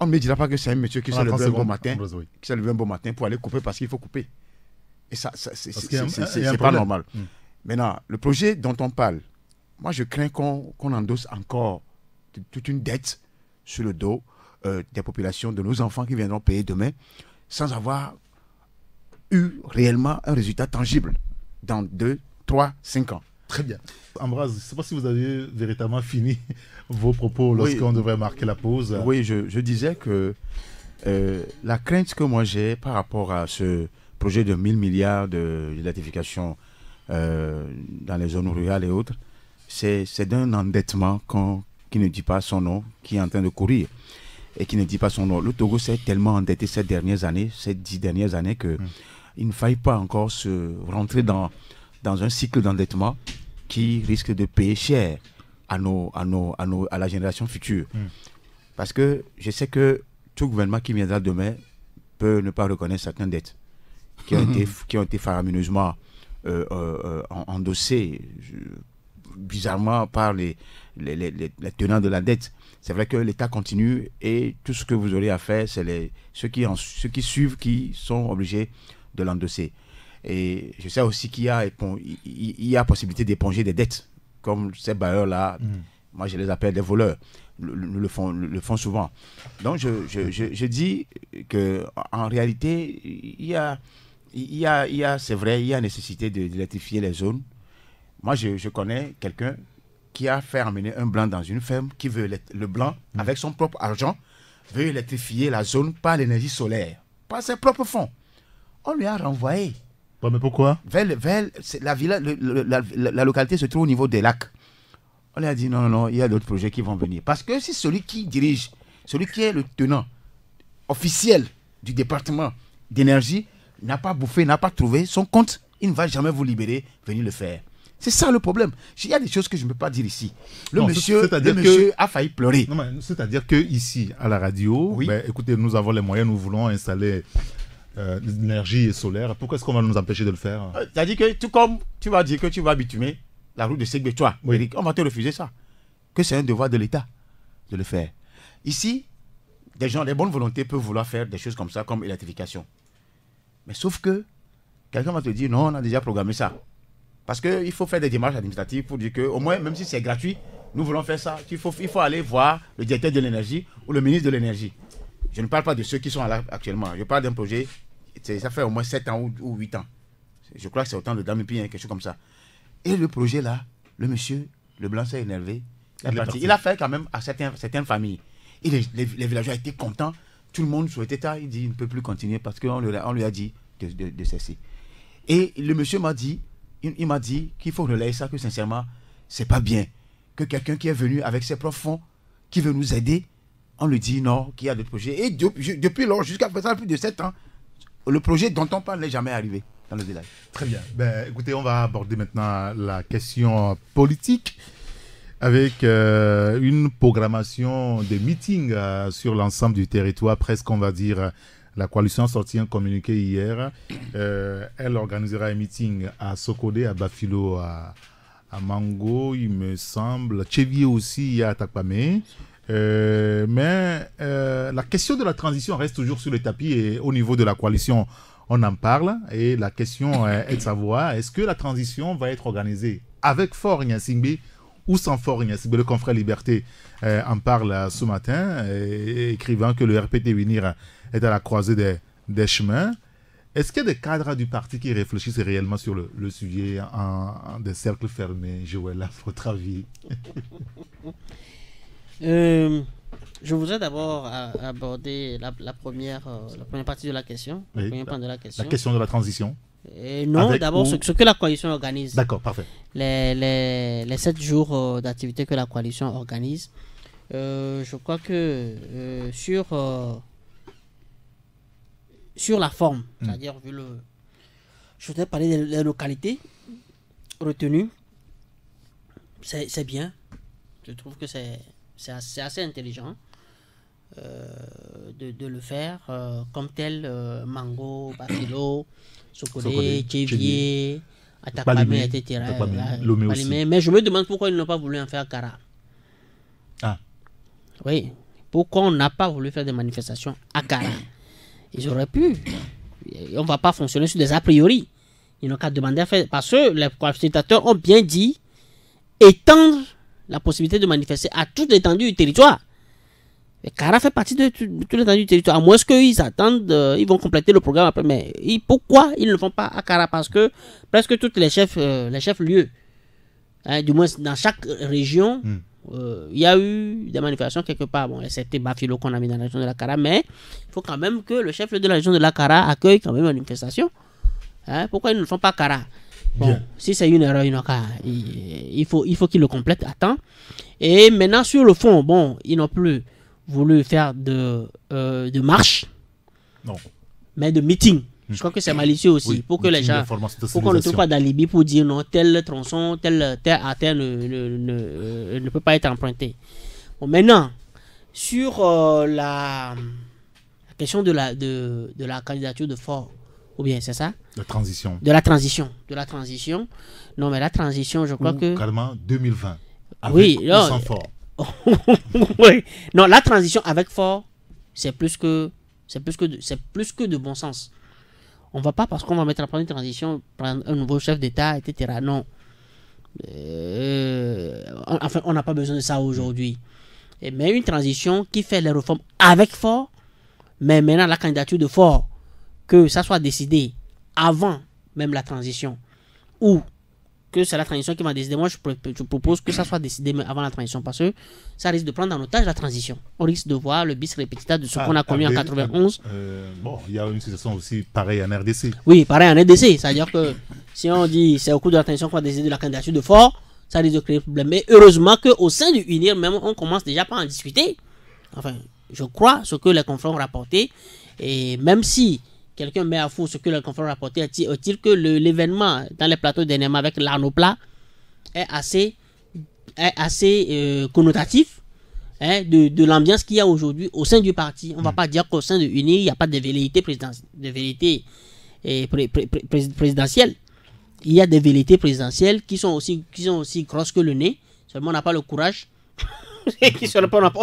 On ne me dira pas que c'est un monsieur qui s'est levé un bon matin pour aller couper parce qu'il faut couper. Et ça, c'est pas normal. Maintenant, le projet dont on parle, moi je crains qu'on endosse encore toute une dette sur le dos des populations, de nos enfants qui viendront payer demain, sans avoir eu réellement un résultat tangible dans 2, 3, 5 ans. Très bien. Ambroise, je ne sais pas si vous avez véritablement fini vos propos lorsqu'on devrait marquer la pause. Oui, je disais que la crainte que moi j'ai par rapport à ce projet de 1000 milliards d'électrification dans les zones rurales et autres, c'est d'un endettement qui ne dit pas son nom, qui est en train de courir et qui ne dit pas son nom. Le Togo s'est tellement endetté ces 10 dernières années qu'il ne faille pas encore se rentrer dans un cycle d'endettement qui risque de payer cher à la génération future. Parce que je sais que tout gouvernement qui viendra demain peut ne pas reconnaître certaines dettes qui ont été faramineusement endossées bizarrement par les tenants de la dette. C'est vrai que l'État continue et tout ce que vous aurez à faire, c'est ceux qui suivent qui sont obligés de l'endosser. Et je sais aussi qu'il y a possibilité d'éponger des dettes, comme ces bailleurs-là. Moi, je les appelle des voleurs. Le font souvent. Donc, je dis qu'en réalité, il y a, c'est vrai, il y a nécessité d'électrifier les zones. Moi, je connais quelqu'un qui a fait amener un blanc dans une ferme, qui veut le blanc, avec son propre argent, veut électrifier la zone par l'énergie solaire, par ses propres fonds. On lui a renvoyé. Ouais, mais pourquoi? La localité se trouve au niveau des lacs. On lui a dit non, il y a d'autres projets qui vont venir. Parce que si celui qui dirige, celui qui est le tenant officiel du département d'énergie n'a pas bouffé, n'a pas trouvé son compte, il ne va jamais vous libérer, venir le faire. C'est ça le problème. Il y a des choses que je ne peux pas dire ici. Le monsieur a failli pleurer. C'est-à-dire qu'ici, à la radio, écoutez, nous avons les moyens, nous voulons installer l'énergie solaire. Pourquoi est-ce qu'on va nous empêcher de le faire? C'est-à-dire que tout comme tu vas dire que tu vas bitumer la route de Ségbé-Toi, Eric, on va te refuser ça. Que c'est un devoir de l'État de le faire. Ici, des bonnes volontés peuvent vouloir faire des choses comme ça, comme l'électrification. Mais sauf que quelqu'un va te dire non, on a déjà programmé ça. Parce qu'il faut faire des démarches administratives pour dire qu'au moins, même si c'est gratuit, nous voulons faire ça. Il faut aller voir le directeur de l'énergie ou le ministre de l'énergie. Je ne parle pas de ceux qui sont là actuellement. Je parle d'un projet, ça fait au moins 7 ans ou 8 ans. Je crois que c'est autant de Damipi, quelque chose comme ça. Et le projet là, le monsieur, le blanc s'est énervé. Il a fait quand même à certaines familles. Et les villageois étaient contents. Tout le monde souhaitait ça. Il dit il ne peut plus continuer parce qu'on lui a dit de cesser. Et le monsieur m'a dit, il m'a dit qu'il faut relayer ça, que sincèrement, c'est pas bien. Que quelqu'un qui est venu avec ses propres fonds, qui veut nous aider, on lui dit non, qu'il y a d'autres projets. Et depuis lors, jusqu'à présent, plus de 7 ans, le projet dont on parle n'est jamais arrivé dans le village. Très bien. Écoutez, on va aborder maintenant la question politique avec une programmation de meetings sur l'ensemble du territoire, presque on va dire. La coalition a sorti un communiqué hier. Elle organisera un meeting à Sokodé, à Bafilo, à Mango, il me semble. Tchévier aussi, il y a à Takpame. Mais la question de la transition reste toujours sur le tapis et au niveau de la coalition, on en parle. Et la question est de savoir, est-ce que la transition va être organisée avec Fort Nyasingbe ou sans Fort Nyasingbe? Le confrère Liberté en parle ce matin, écrivant que le RPT Unir est à la croisée des chemins. Est-ce qu'il y a des cadres du parti qui réfléchissent réellement sur le sujet en des cercles fermés? Joël, à votre avis? Je voudrais d'abord aborder la première partie de la question. Oui, la question de la transition. Non, d'abord ce que la coalition organise. D'accord, parfait. Les 7 jours d'activité que la coalition organise. Je crois que sur la forme, c'est-à-dire je voudrais parler des localités retenues. c'est bien. Je trouve que c'est assez intelligent de le faire comme tel. Mango, Bafilo, Sokode, Tchévier, Atakpame, etc. Mais je me demande pourquoi ils n'ont pas voulu en faire Kara. Ah. Oui. Pourquoi on n'a pas voulu faire des manifestations à Kara? Ils auraient pu. On ne va pas fonctionner sur des a priori. Ils n'ont qu'à demander à faire. Parce que les consultateurs ont bien dit étendre la possibilité de manifester à toute l'étendue du territoire. Et Kara fait partie de toute l'étendue du territoire. À moins qu'ils attendent, ils vont compléter le programme après. Mais pourquoi ils ne le font pas à Kara? Parce que presque tous les chefs-lieux, du moins dans chaque région, il y a eu des manifestations quelque part. Bon, c'était Bafilo qu'on a mis dans la région de la Kara, mais il faut quand même que le chef-lieu de la région de la Kara accueille quand même une manifestation. Pourquoi ils ne le font pas à Kara? Bon, si c'est une erreur, il faut qu'ils le complètent à temps. Et maintenant, sur le fond, bon, ils n'ont plus voulu faire de marche, non, mais de meeting. Je crois que c'est malicieux aussi, pour que les gens, pour qu'on ne trouve pas d'alibi pour dire non, tel tronçon, tel artère ne peut pas être emprunté. Bon, maintenant, sur la question de la candidature de Faure, ou bien c'est ça? De la transition. Non, mais la transition, je crois que... Carrément 2020. Avec oui, ou sans Faure. Oui. Non, la transition avec Faure, c'est plus que de bon sens. On ne va pas, parce qu'on va mettre en place une transition, prendre un nouveau chef d'État, etc. Non. Enfin, on n'a pas besoin de ça aujourd'hui. Mais une transition qui fait les réformes avec Faure, mais maintenant la candidature de Faure, que ça soit décidé avant même la transition, ou que c'est la transition qui va décider. Moi, je propose que ça soit décidé avant la transition, parce que ça risque de prendre en otage la transition. On risque de voir le bis repetita de ce qu'on a connu en 91. Bon, il y a une situation aussi pareille en RDC. Oui, pareil en RDC. C'est-à-dire que si on dit c'est au cours de la transition qu'on va décider de la candidature de Faure, ça risque de créer des problèmes. Mais heureusement qu'au sein du UNIR, même, on commence déjà pas à en discuter. Enfin, je crois ce que les confrères ont rapporté. Et même si quelqu'un met à fond ce que les confrères ont rapporté, est-il que l'événement dans les plateaux d'Enema avec l'Arnopla est assez connotatif de l'ambiance qu'il y a aujourd'hui au sein du parti. On ne va pas dire qu'au sein de UNIR, il n'y a pas de velléité présidentielle. Il y a des velléités présidentielles qui sont aussi grosses que le nez. Seulement, on n'a pas le courage. On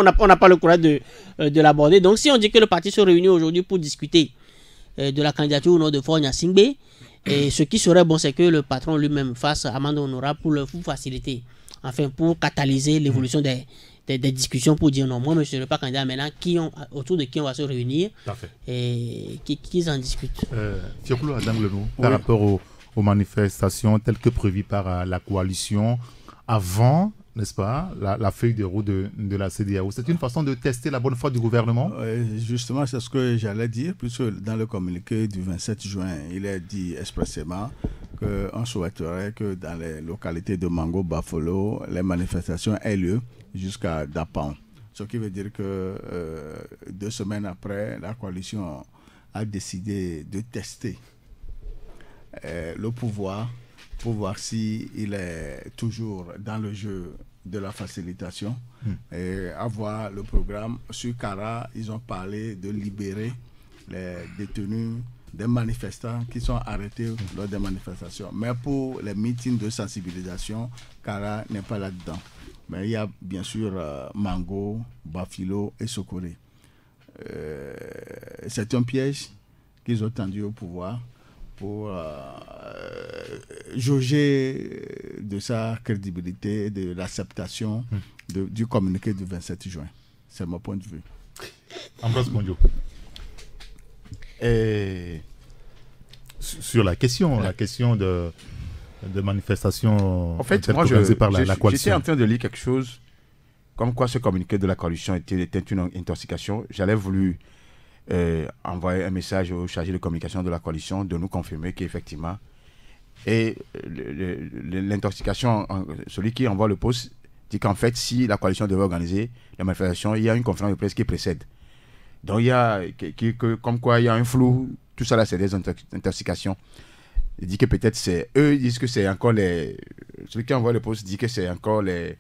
n'a pas le courage de l'aborder. Donc, si on dit que le parti se réunit aujourd'hui pour discuter de la candidature au nom de Faure Gnassingbé, et ce qui serait bon, c'est que le patron lui-même fasse amende honorable pour faciliter, enfin, pour catalyser l'évolution des discussions, pour dire non, moi, je ne serai pas candidat maintenant, autour de qui on va se réunir et qui en discutent. Thiokolo Adam Lenou, par rapport aux manifestations telles que prévues par la coalition avant, n'est-ce pas, la feuille de route de la CEDEAO. C'est une façon de tester la bonne foi du gouvernement? Justement, c'est ce que j'allais dire, puisque dans le communiqué du 27 juin, il est dit expressément qu'on souhaiterait que dans les localités de Mango, Bafolo, les manifestations aient lieu jusqu'à Dapan. Ce qui veut dire que 2 semaines après, la coalition a décidé de tester le pouvoir pour voir s'il est toujours dans le jeu de la facilitation et avoir le programme. Sur Kara, ils ont parlé de libérer les détenus, des manifestants qui sont arrêtés lors des manifestations. Mais pour les meetings de sensibilisation, Kara n'est pas là-dedans. Mais il y a bien sûr Mango, Bafilo et Sokode. C'est un piège qu'ils ont tendu au pouvoir pour jauger de sa crédibilité, de l'acceptation du communiqué du 27 juin. C'est mon point de vue. Ambroise Bondio. Sur la question de manifestation, en fait, moi, par la coalition. J'étais en train de lire quelque chose comme quoi ce communiqué de la coalition était une intoxication. J'avais voulu envoyer un message au chargé de communication de la coalition de nous confirmer qu'effectivement, et l'intoxication, celui qui envoie le poste dit qu'en fait, si la coalition devait organiser la manifestation, il y a une conférence de presse qui précède. Donc il y a comme quoi il y a un flou, tout ça là c'est des intoxications. Il dit que peut-être c'est eux, ils disent que c'est encore celui qui envoie le poste dit que c'est encore le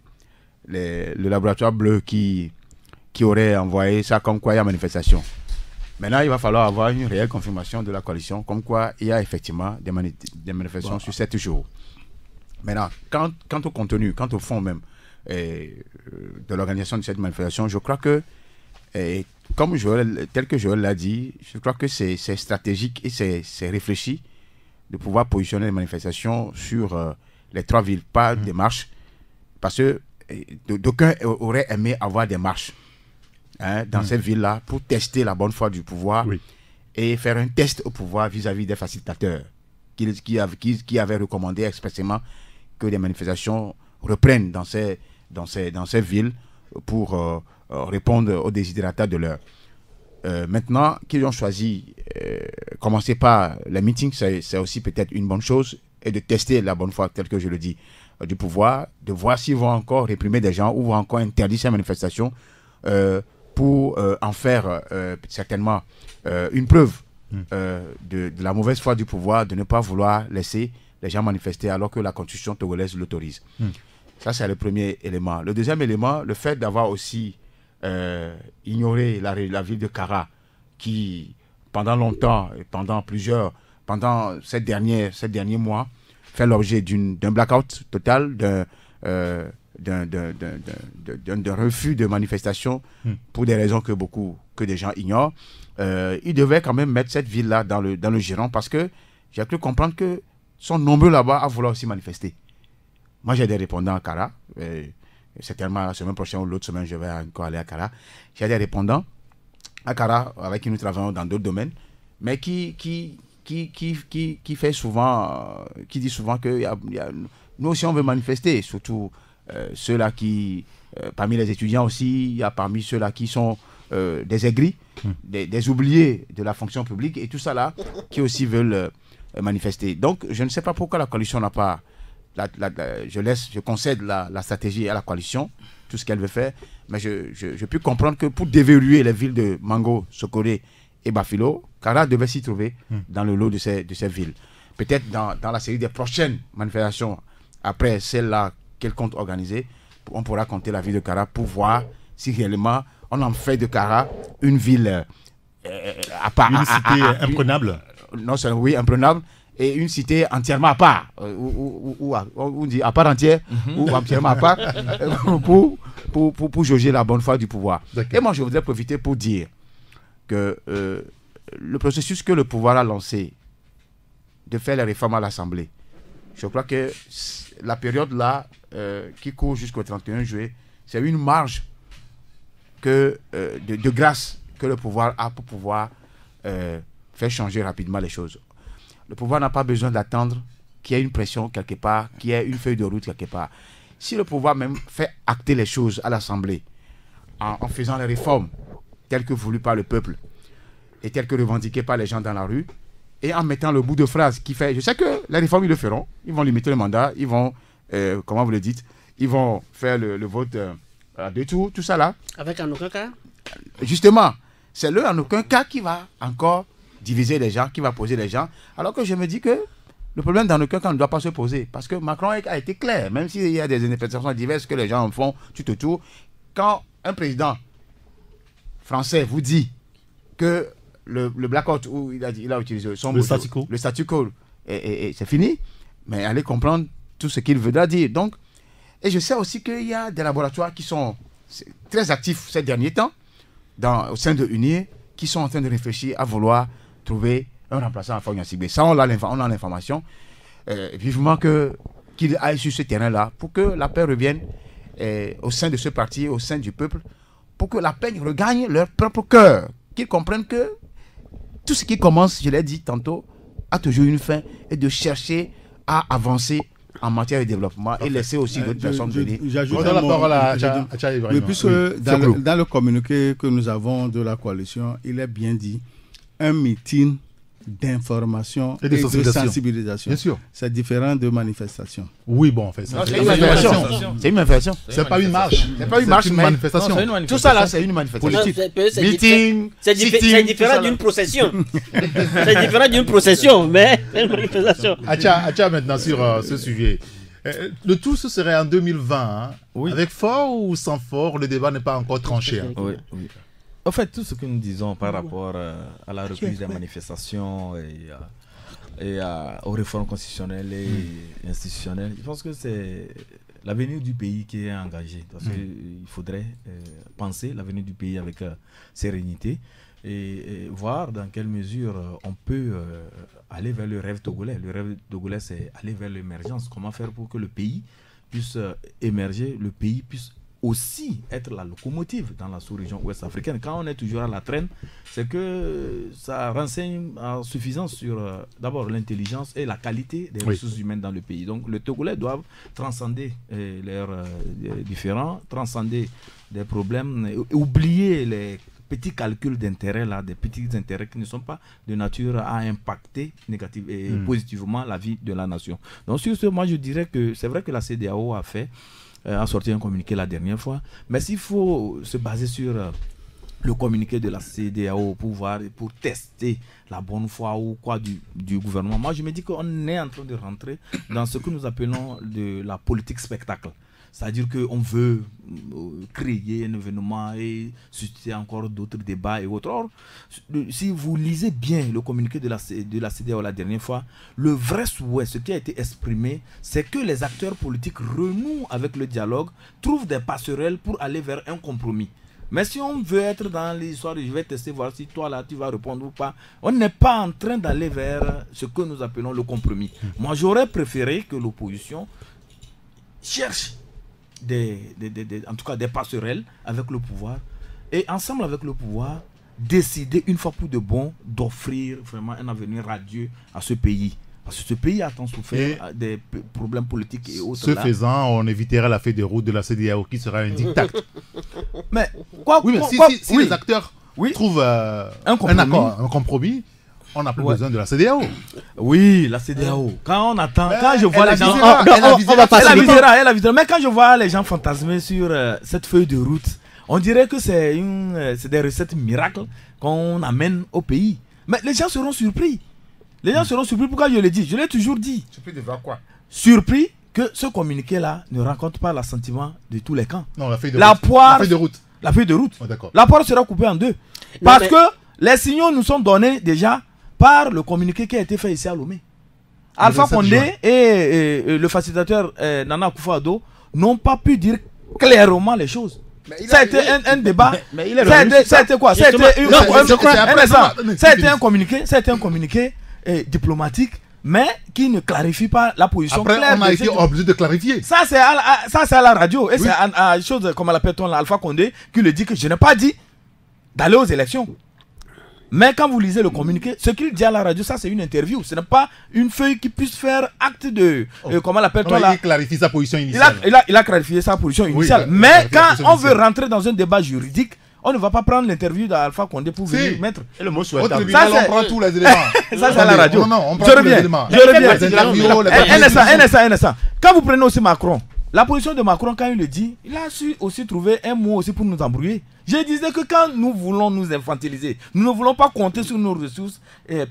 laboratoire bleu qui aurait envoyé ça comme quoi il y a manifestation. Maintenant, il va falloir avoir une réelle confirmation de la coalition, comme quoi il y a effectivement des manifestations sur 7 jours. Maintenant, quant au contenu, quant au fond même de l'organisation de cette manifestation, je crois que, tel que Joël l'a dit, je crois que c'est stratégique et c'est réfléchi de pouvoir positionner les manifestations sur les 3 villes, pas des marches, parce que d'aucuns auraient aimé avoir des marches. Dans cette ville-là, pour tester la bonne foi du pouvoir et faire un test au pouvoir vis-à-vis des facilitateurs qui avaient recommandé expressément que les manifestations reprennent dans ces villes pour répondre aux desiderata de l'heure. Maintenant qu'ils ont choisi commencer par les meetings, c'est aussi peut-être une bonne chose, et de tester la bonne foi, tel que je le dis, du pouvoir, de voir s'ils vont encore réprimer des gens ou vont encore interdire ces manifestations pour en faire certainement une preuve de la mauvaise foi du pouvoir, de ne pas vouloir laisser les gens manifester alors que la constitution togolaise l'autorise. Ça, c'est le premier élément. Le deuxième élément, le fait d'avoir aussi ignoré la ville de Kara, qui pendant longtemps, et pendant ces derniers mois, fait l'objet d'un blackout total, d'un refus de manifestation pour des raisons que des gens ignorent. Ils devaient quand même mettre cette ville-là dans le giron, parce que j'ai cru comprendre que sont nombreux là-bas à vouloir aussi manifester. Moi, j'ai des répondants à Kara. Certainement, la semaine prochaine ou l'autre semaine, je vais encore aller à Kara. J'ai des répondants à Kara avec qui nous travaillons dans d'autres domaines, mais qui fait souvent, qui dit souvent que nous aussi on veut manifester, surtout ceux-là qui, parmi les étudiants aussi, il y a parmi ceux-là qui sont des aigris, des oubliés de la fonction publique et tout ça là, qui aussi veulent manifester. Donc, je ne sais pas pourquoi la coalition n'a pas, je concède la stratégie à la coalition, tout ce qu'elle veut faire, mais je peux comprendre que pour déverrouiller les villes de Mango, Sokoré et Bafilo, Kara devait s'y trouver dans le lot de ces villes. Peut-être dans la série des prochaines manifestations, après celle-là qu'elle compte organiser, on pourra compter la ville de Kara pour voir si réellement on en fait de Kara une ville à part. Une cité imprenable. Non, oui, imprenable. Et une cité entièrement à part, ou on dit à part entière, ou entièrement à part, pour jauger la bonne foi du pouvoir. Et moi, je voudrais profiter pour dire que le processus que le pouvoir a lancé de faire les réformes à l'Assemblée, je crois que la période là, qui court jusqu'au 31 juillet, c'est une marge de grâce que le pouvoir a pour pouvoir faire changer rapidement les choses. Le pouvoir n'a pas besoin d'attendre qu'il y ait une pression quelque part, qu'il y ait une feuille de route quelque part. Si le pouvoir même fait acter les choses à l'Assemblée, en faisant les réformes telles que voulues par le peuple et telles que revendiquées par les gens dans la rue, et en mettant le bout de phrase qui fait... Je sais que les réformes, ils le feront. Ils vont limiter le mandat. Ils vont, comment vous le dites, ils vont faire le vote à 2 tours, tout ça là. Avec en aucun cas. Justement, c'est le en aucun cas qui va encore diviser les gens, qui va poser les gens. Alors que je me dis que le problème dans aucun cas ne doit pas se poser. Parce que Macron a été clair, même s'il y a des interprétations diverses que les gens en font tout autour. Quand un président français vous dit que le blackout, où il a utilisé son mot, le statu quo, et c'est fini, mais allez comprendre tout ce qu'il veut dire. Donc, et je sais aussi qu'il y a des laboratoires qui sont très actifs ces derniers temps, au sein de UNIR, qui sont en train de réfléchir à vouloir trouver un remplaçant à Fagne Sibé. Ça, on a l'information. Vivement qu'il aille sur ce terrain-là pour que la paix revienne au sein de ce parti, au sein du peuple, pour que la paix regagne leur propre cœur, qu'ils comprennent que tout ce qui commence, je l'ai dit tantôt, a toujours une fin, et de chercher à avancer en matière de développement et laisser aussi d'autres personnes venir. J'ajoute la parole à puisque dans le communiqué que nous avons de la coalition, il est bien dit un meeting d'information et de sensibilisation. Bien sûr. C'est différent de manifestation. Oui, bon, en fait. C'est une manifestation. C'est une manifestation. C'est pas une marche. C'est pas une marche, une mais manifestation. Tout ça là, c'est une manifestation. Meeting, c'est différent d'une procession. C'est différent d'une procession, mais c'est une manifestation. Acha, maintenant sur ce sujet. Le tout, ce serait en 2020. Hein. Oui. Avec fort ou sans fort, le débat n'est pas encore tranché. Hein. Oui, oui. En fait, tout ce que nous disons par rapport à la reprise des manifestations et aux réformes constitutionnelles et institutionnelles, je pense que c'est l'avenir du pays qui est engagé. Parce qu'il faudrait penser l'avenir du pays avec sérénité et voir dans quelle mesure on peut aller vers le rêve togolais. Le rêve togolais, c'est aller vers l'émergence. Comment faire pour que le pays puisse émerger, le pays puisse aussi être la locomotive dans la sous-région ouest africaine. Quand on est toujours à la traîne, c'est que ça renseigne en suffisance sur d'abord l'intelligence et la qualité des ressources humaines dans le pays. Donc les Togolais doivent transcender leurs différends, transcender des problèmes, oublier les petits calculs d'intérêt là, des petits intérêts qui ne sont pas de nature à impacter négativement et positivement la vie de la nation. Donc sur ce, moi je dirais que c'est vrai que la CEDEAO a sorti un communiqué la dernière fois, mais s'il faut se baser sur le communiqué de la CEDEAO pour tester la bonne foi ou quoi du gouvernement, moi je me dis qu'on est en train de rentrer dans ce que nous appelons de la politique spectacle. C'est-à-dire qu'on veut créer un événement et susciter encore d'autres débats et autres. Or, si vous lisez bien le communiqué de la CEDEAO la dernière fois, le vrai souhait, ce qui a été exprimé, c'est que les acteurs politiques renouent avec le dialogue, trouvent des passerelles pour aller vers un compromis. Mais si on veut être dans l'histoire, je vais tester, voir si toi là tu vas répondre ou pas, on n'est pas en train d'aller vers ce que nous appelons le compromis. Moi j'aurais préféré que l'opposition cherche en tout cas des passerelles avec le pouvoir et ensemble avec le pouvoir décider une fois pour de bon d'offrir vraiment un avenir radieux à ce pays. Parce que ce pays a tant souffert des problèmes politiques et autres. Ce faisant, on évitera la feuille de route de la CEDEAO qui sera un diktat. Mais quoi, oui, mais si les acteurs trouvent un compromis, on n'a plus besoin de la CEDEAO. Oui, la CEDEAO. Quand on attend, quand je vois les gens... Elle avisera. Mais quand je vois les gens fantasmer sur cette feuille de route, on dirait que c'est des recettes miracles qu'on amène au pays. Mais les gens seront surpris. Les gens seront surpris. Pourquoi je l'ai dit? Je l'ai toujours dit. Surpris de voir quoi? Surpris que ce communiqué-là ne rencontre pas l'assentiment de tous les camps. Non, la feuille de route. La feuille de route. Oh, d'accord. La poire sera coupée en deux. Parce que les signaux nous sont donnés déjà par le communiqué qui a été fait ici à Lomé. Alpha Condé et le facilitateur Nana Akufo-Addo n'ont pas pu dire clairement les choses. Ça a été un débat. Ça a été quoi? Ça a été un communiqué diplomatique, mais qui ne clarifie pas la position claire. Après, on a été obligé de clarifier. Ça, c'est à la radio. Et c'est à chose, comme l'appelle-t-on, Alpha Condé, qui le dit que je n'ai pas dit d'aller aux élections. Mais quand vous lisez le communiqué, ce qu'il dit à la radio, ça c'est une interview. Ce n'est pas une feuille qui puisse faire acte de... comment l'appelle-t-on là? Il clarifie sa position initiale. Il a clarifié sa position initiale. Mais quand on veut rentrer dans un débat juridique, on ne va pas prendre l'interview d'Alpha Condé pour venir mettre... Et le mot souhaitable. Ça, on prend tous les éléments. Ça c'est à la radio. Non, on prend tous les éléments. Un instant. Quand vous prenez aussi Macron, la position de Macron, quand il le dit, il a su aussi trouver un mot aussi pour nous embrouiller. Je disais que quand nous voulons nous infantiliser, nous ne voulons pas compter sur nos ressources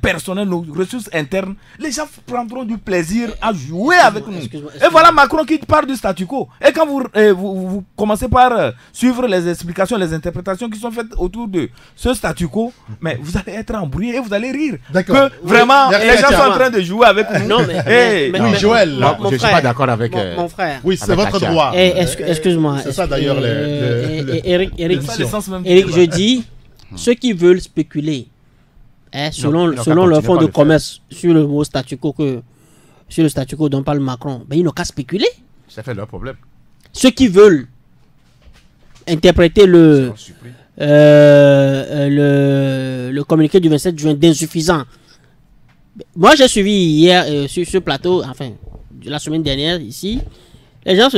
personnelles, nos ressources internes, les gens prendront du plaisir à jouer avec nous. Et voilà Macron qui part du statu quo. Et quand vous commencez par suivre les explications, les interprétations qui sont faites autour de ce statu quo, mais vous allez être embrouillé et vous allez rire. Que vraiment, les gens sont en train de jouer avec nous. Non, mais Joël, je ne suis pas d'accord avec mon frère. Oui, c'est votre droit. Excuse-moi. C'est ça d'ailleurs Eric, je dis, ceux qui veulent spéculer, selon leur fonds de commerce, sur le mot statu quo sur le statu quo dont parle Macron, ben, ils n'ont qu'à spéculer. Ça fait leur problème. Ceux qui veulent interpréter le communiqué du 27 juin d'insuffisant. Moi, j'ai suivi hier sur ce plateau, enfin, la semaine dernière ici, les gens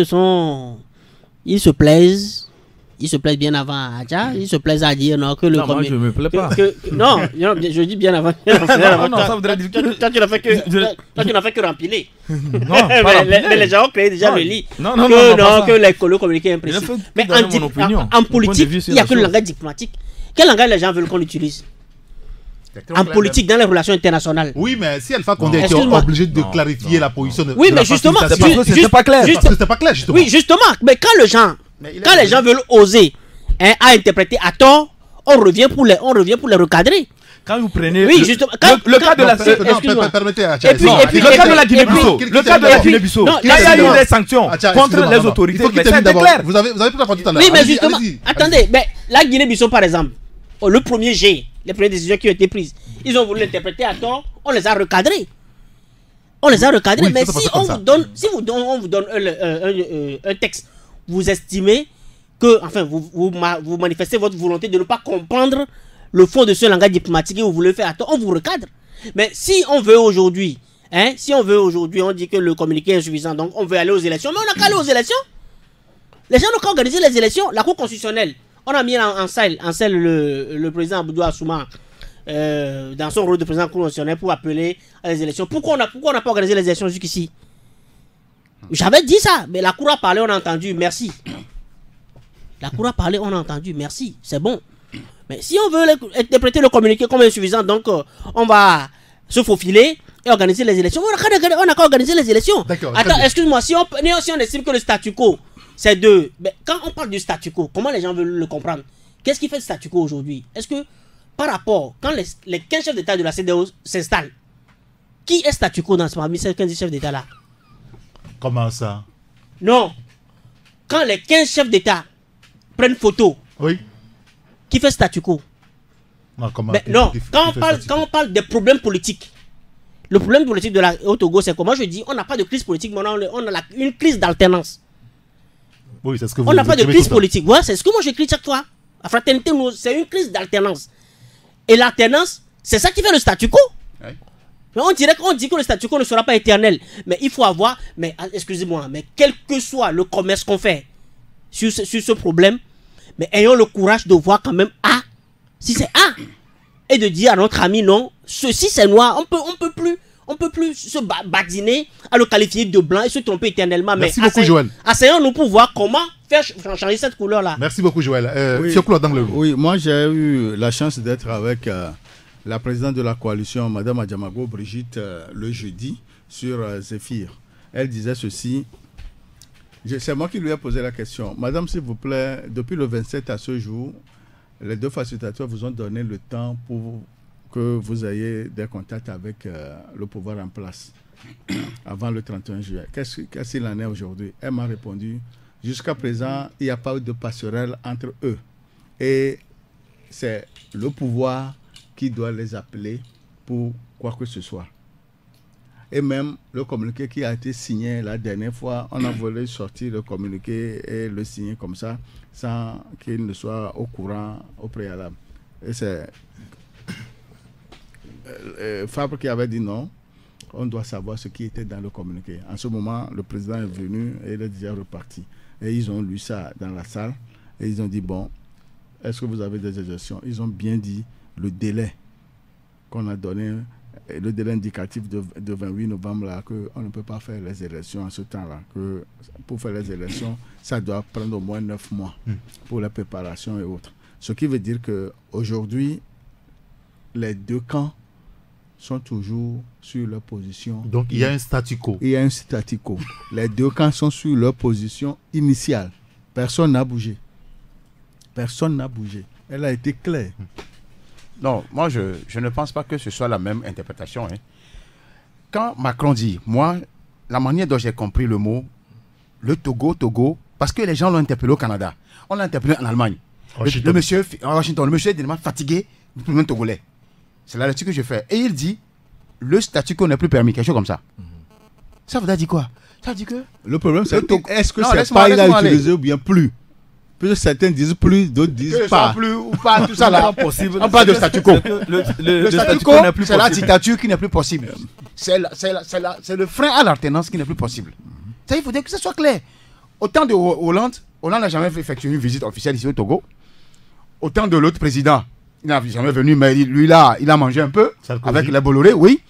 ils se plaisent bien avant Adja, ils se plaisent à dire non, que le non, moi je me plais pas. Non, je dis bien avant. Non, ça voudrait dire que... Toi, tu n'as fait que rempiler. Non, mais les gens ont créé déjà le lit. Non, que le communiqué est imprécis. Mais en politique, il n'y a que le langage diplomatique. Quel langage les gens veulent qu'on utilise? en politique, dans les relations internationales. Oui, mais si Alpha Condé était Excuse-moi. obligé de clarifier la position de Oui, de mais la justement, facilitation, c'était pas clair. parce que c'était pas clair, justement. Oui, justement, mais quand les gens veulent oser à interpréter à tort, on revient pour les recadrer. Quand vous prenez Oui, justement. le cas de la excuse-moi. Permettez à Et puis- le cas de la Guinée-Bissau, puis- le cas de la Guinée-Bissau, non, là il y a eu des sanctions Attends, contre excusez-moi, les non. autorités, Il faut qu'il mais termine c'était d'abord. clair. Vous avez tout à fait tout à l'heure. Oui, mais Allez-y, justement, allez-y. attendez, mais la Guinée-Bissau, par exemple, le premier G, les premières décisions qui ont été prises, ils ont voulu l'interpréter à tort, on les a recadrés. On les a recadrés, Oui, mais ça se si passe on comme vous donne, on vous donne un texte, vous estimez que, enfin, vous manifestez votre volonté de ne pas comprendre le fond de ce langage diplomatique et vous voulez faire à tort, on vous recadre. Mais si on veut aujourd'hui, on dit que le communiqué est insuffisant, donc on veut aller aux élections, mais on n'a qu'à aller aux élections. Les gens n'ont qu'à organiser les élections. La Cour constitutionnelle, on a mis en selle le président Abdou Assouma dans son rôle de président constitutionnel pour appeler à les élections. Pourquoi on n'a pas organisé les élections jusqu'ici? J'avais dit ça, mais la Cour a parlé, on a entendu, merci. La Cour a parlé, on a entendu, merci, c'est bon. Mais si on veut interpréter le communiqué comme insuffisant, donc on va se faufiler et organiser les élections. On n'a qu'à organiser les élections. D'accord, très Attends, bien. excuse-moi, si on estime que le statu quo, c'est de... Mais quand on parle du statu quo, comment les gens veulent le comprendre? Qu'est-ce qui fait le statu quo aujourd'hui? Est-ce que par rapport, quand les 15 chefs d'État de la CEDEAO s'installent, qui est statu quo dans parmi ces 15 chefs d'État-là? Comment ça? Non. Quand les 15 chefs d'État prennent photo, Oui. qui fait statu quo? Non, comment? Mais non, quand on parle des problèmes politiques, le problème politique au Togo, c'est comment je dis, on n'a pas de crise politique, mais on a une crise d'alternance. Oui, c'est ce que vous On n'a pas de écrivez crise tout le temps. politique. Voilà, c'est ce que moi j'écris chaque fois. La fraternité, c'est une crise d'alternance. Et l'alternance, c'est ça qui fait le statu quo. Ouais. Mais on dit que le statu quo ne sera pas éternel. Mais il faut avoir, mais excusez-moi, mais quel que soit le commerce qu'on fait sur ce problème, mais ayons le courage de voir quand même A, si c'est A, et de dire à notre ami non, ceci c'est noir, on peut plus se badiner à le qualifier de blanc et se tromper éternellement. Merci mais beaucoup, Joël. Asseyons-nous pour voir comment faire changer cette couleur-là. Merci beaucoup, Joël. Oui. Fioclo dans le lot. Oui, moi j'ai eu la chance d'être avec la présidente de la coalition, Madame Adjamago Brigitte, le jeudi sur Zéphyr. Elle disait ceci. C'est moi qui lui ai posé la question. Madame, s'il vous plaît, depuis le 27 à ce jour, les deux facilitateurs vous ont donné le temps pour que vous ayez des contacts avec le pouvoir en place avant le 31 juillet. Qu'est-ce qu'il en est aujourd'hui? Elle m'a répondu, jusqu'à présent, il n'y a pas eu de passerelle entre eux. Et c'est le pouvoir qui doit les appeler pour quoi que ce soit. Et même le communiqué qui a été signé la dernière fois, on a voulu sortir le communiqué et le signer comme ça, sans qu'il ne soit au courant au préalable. Et c'est Fabre qui avait dit non, on doit savoir ce qui était dans le communiqué. En ce moment, le président est venu et il est déjà reparti. Et ils ont lu ça dans la salle et ils ont dit, bon, est-ce que vous avez des suggestions? Ils ont bien dit le délai qu'on a donné, le délai indicatif de 28 novembre, là, qu'on ne peut pas faire les élections en ce temps-là. Que pour faire les élections, ça doit prendre au moins 9 mois pour la préparation et autres. Ce qui veut dire qu'aujourd'hui, les deux camps sont toujours sur leur position. Donc, il y a un statu quo. Il y a un statu quo. Les deux camps sont sur leur position initiale. Personne n'a bougé. Personne n'a bougé. Elle a été claire. Non, moi, je ne pense pas que ce soit la même interprétation. Hein. Quand Macron dit, moi, la manière dont j'ai compris le mot, le Togo, parce que les gens l'ont interpellé au Canada, on l'a interpellé en Allemagne. Le monsieur, en Washington, le monsieur est vraiment fatigué du problème togolais. C'est la lecture que je fais. Et il dit, le statut quo n'est plus permis, quelque chose comme ça. Ça veut dire quoi? Ça veut dire que... Le problème, c'est est-ce que non, c'est laisse-moi pas il a aller. utilisé ou bien plus? Puisque certains disent plus, d'autres disent Que pas. soit plus ou pas, tout ça là. Possible. On parle de statu quo. Le statu quo, c'est la dictature qui n'est plus possible. C'est le frein à l'alternance qui n'est plus possible. Ça, il faut dire que ce soit clair. Au temps de Hollande n'a jamais effectué une visite officielle ici au Togo. Au temps de l'autre président, il n'a jamais venu, mais lui là, il a mangé un peu avec les Bolloré, oui.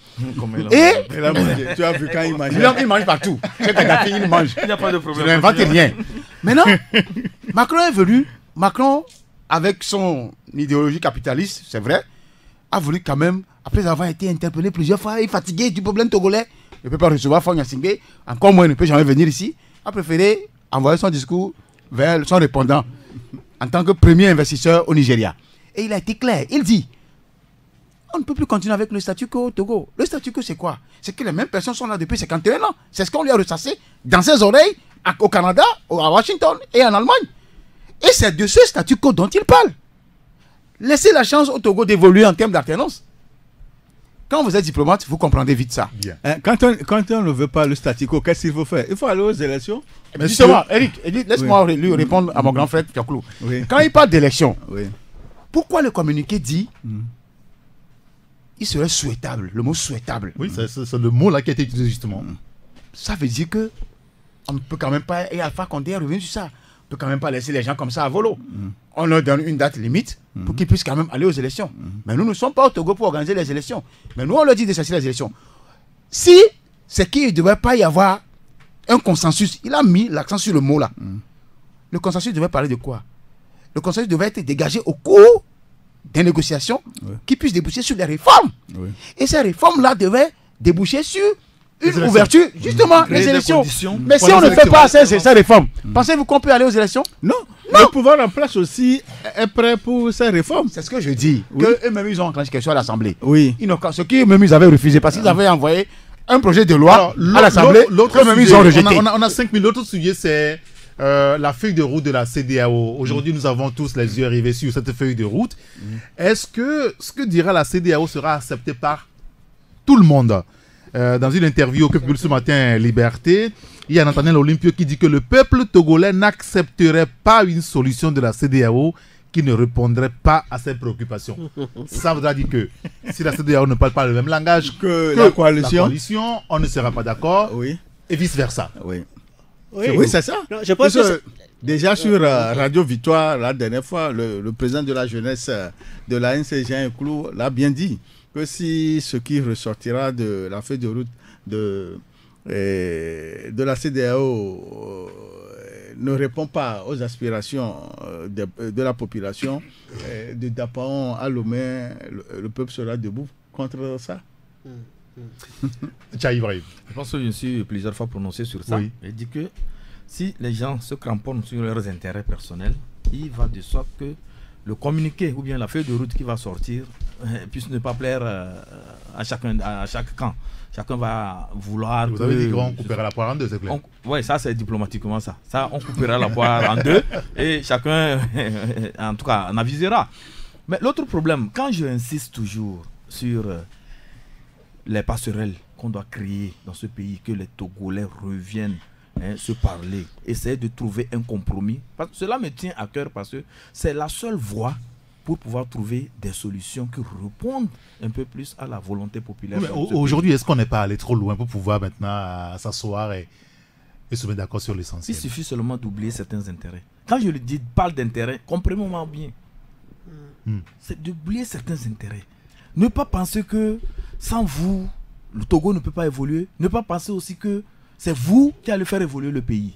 Et Il a mangé. Tu as vu quand il mangeait. il mange partout. C'est Kadhafi, il mange. Il n'y a pas de Je problème. n'invente rien. Maintenant, Macron est venu. Macron, avec son idéologie capitaliste, c'est vrai, a voulu quand même, après avoir été interpellé plusieurs fois, il est fatigué du problème togolais, il ne peut pas recevoir Faure Gnassingbé, encore moins il ne peut jamais venir ici, a préféré envoyer son discours vers son répondant en tant que premier investisseur au Nigeria. Et il a été clair, il dit, on ne peut plus continuer avec le statu quo au Togo. Le statu quo, c'est quoi? C'est que les mêmes personnes sont là depuis 51 ans. C'est ce qu'on lui a ressassé dans ses oreilles au Canada, à Washington et en Allemagne. Et c'est de ce statu quo dont il parle. Laissez la chance au Togo d'évoluer en termes d'alternance. Quand vous êtes diplomate, vous comprendrez vite ça. Quand on ne veut pas le statu quo, qu'est-ce qu'il faut faire? Il faut aller aux élections. Mais justement, Eric, laisse-moi lui répondre à mon grand frère Fiakoulou. Oui. Quand il parle d'élection, Oui. pourquoi le communiqué dit il serait souhaitable, le mot souhaitable? Oui, c'est le mot là qui a été utilisé justement. Ça veut dire que on ne peut quand même pas, et Alpha Condé est revenu sur ça, on ne peut quand même pas laisser les gens comme ça à volo. On leur donne une date limite pour qu'ils puissent quand même aller aux élections. Mais nous ne sommes pas au Togo pour organiser les élections. Mais nous, on leur dit de chercher les élections. Si c'est qu'il ne devrait pas y avoir un consensus, il a mis l'accent sur le mot là. Le consensus devait parler de quoi? Le consensus devait être dégagé au cours des négociations qui puissent déboucher sur des réformes. Et ces réformes-là devaient déboucher sur une ouverture, justement, les élections. Mais si on ne fait pas ces réformes, pensez-vous qu'on peut aller aux élections? Non. Le pouvoir en place aussi est prêt pour ces réformes. C'est ce que je dis. Qu'eux-mêmes, ils ont enclenché quelque chose à l'Assemblée. Oui. Ce qu'eux-mêmes, ils avaient refusé parce qu'ils avaient envoyé un projet de loi à l'Assemblée. L'autre Eux-mêmes, ils ont rejeté. On a 5 000. L'autre sujet, c'est la feuille de route de la CEDEAO. Aujourd'hui, nous avons tous les yeux rivés sur cette feuille de route. Est-ce que ce que dira la CEDEAO sera accepté par tout le monde? Dans une interview que publie ce matin Liberté, il y a Nathaniel Olympio qui dit que le peuple togolais n'accepterait pas une solution de la CEDEAO qui ne répondrait pas à ses préoccupations. Ça voudra dire que si la CEDEAO ne parle pas le même langage que la coalition, on ne sera pas d'accord, et vice-versa. Oui, Oui, c'est ça. Non, je pense que déjà sur Radio Victoire, la dernière fois, le président de la jeunesse de la NC, Jean Clou, l'a bien dit, que si ce qui ressortira de la feuille de route de la CEDEAO ne répond pas aux aspirations de la population, de Dapaon à Lomé, le peuple sera debout contre ça. Ibrahim. Je pense que je me suis plusieurs fois prononcé sur ça. Oui. Il dit que si les gens se cramponnent sur leurs intérêts personnels, il va de sorte que le communiqué ou bien la feuille de route qui va sortir puisse ne pas plaire à chaque camp. Chacun va vouloir. Vous avez dit qu'on coupera la poire en deux, c'est clair. Oui, ça c'est diplomatiquement ça. Ça, on coupera la poire en deux et chacun, en tout cas, en avisera. Mais l'autre problème, quand je insiste toujours sur les passerelles qu'on doit créer dans ce pays, que les Togolais reviennent se parler, essayer de trouver un compromis. Parce que cela me tient à cœur parce que c'est la seule voie pour pouvoir trouver des solutions qui répondent un peu plus à la volonté populaire. Aujourd'hui, est-ce qu'on n'est pas allé trop loin pour pouvoir maintenant s'asseoir et se mettre d'accord sur l'essentiel? Il suffit seulement d'oublier certains intérêts. Quand je le dis, parle d'intérêts, comprenez-moi bien. C'est d'oublier certains intérêts. Ne pas penser que sans vous, le Togo ne peut pas évoluer. Ne pas penser aussi que c'est vous qui allez faire évoluer le pays.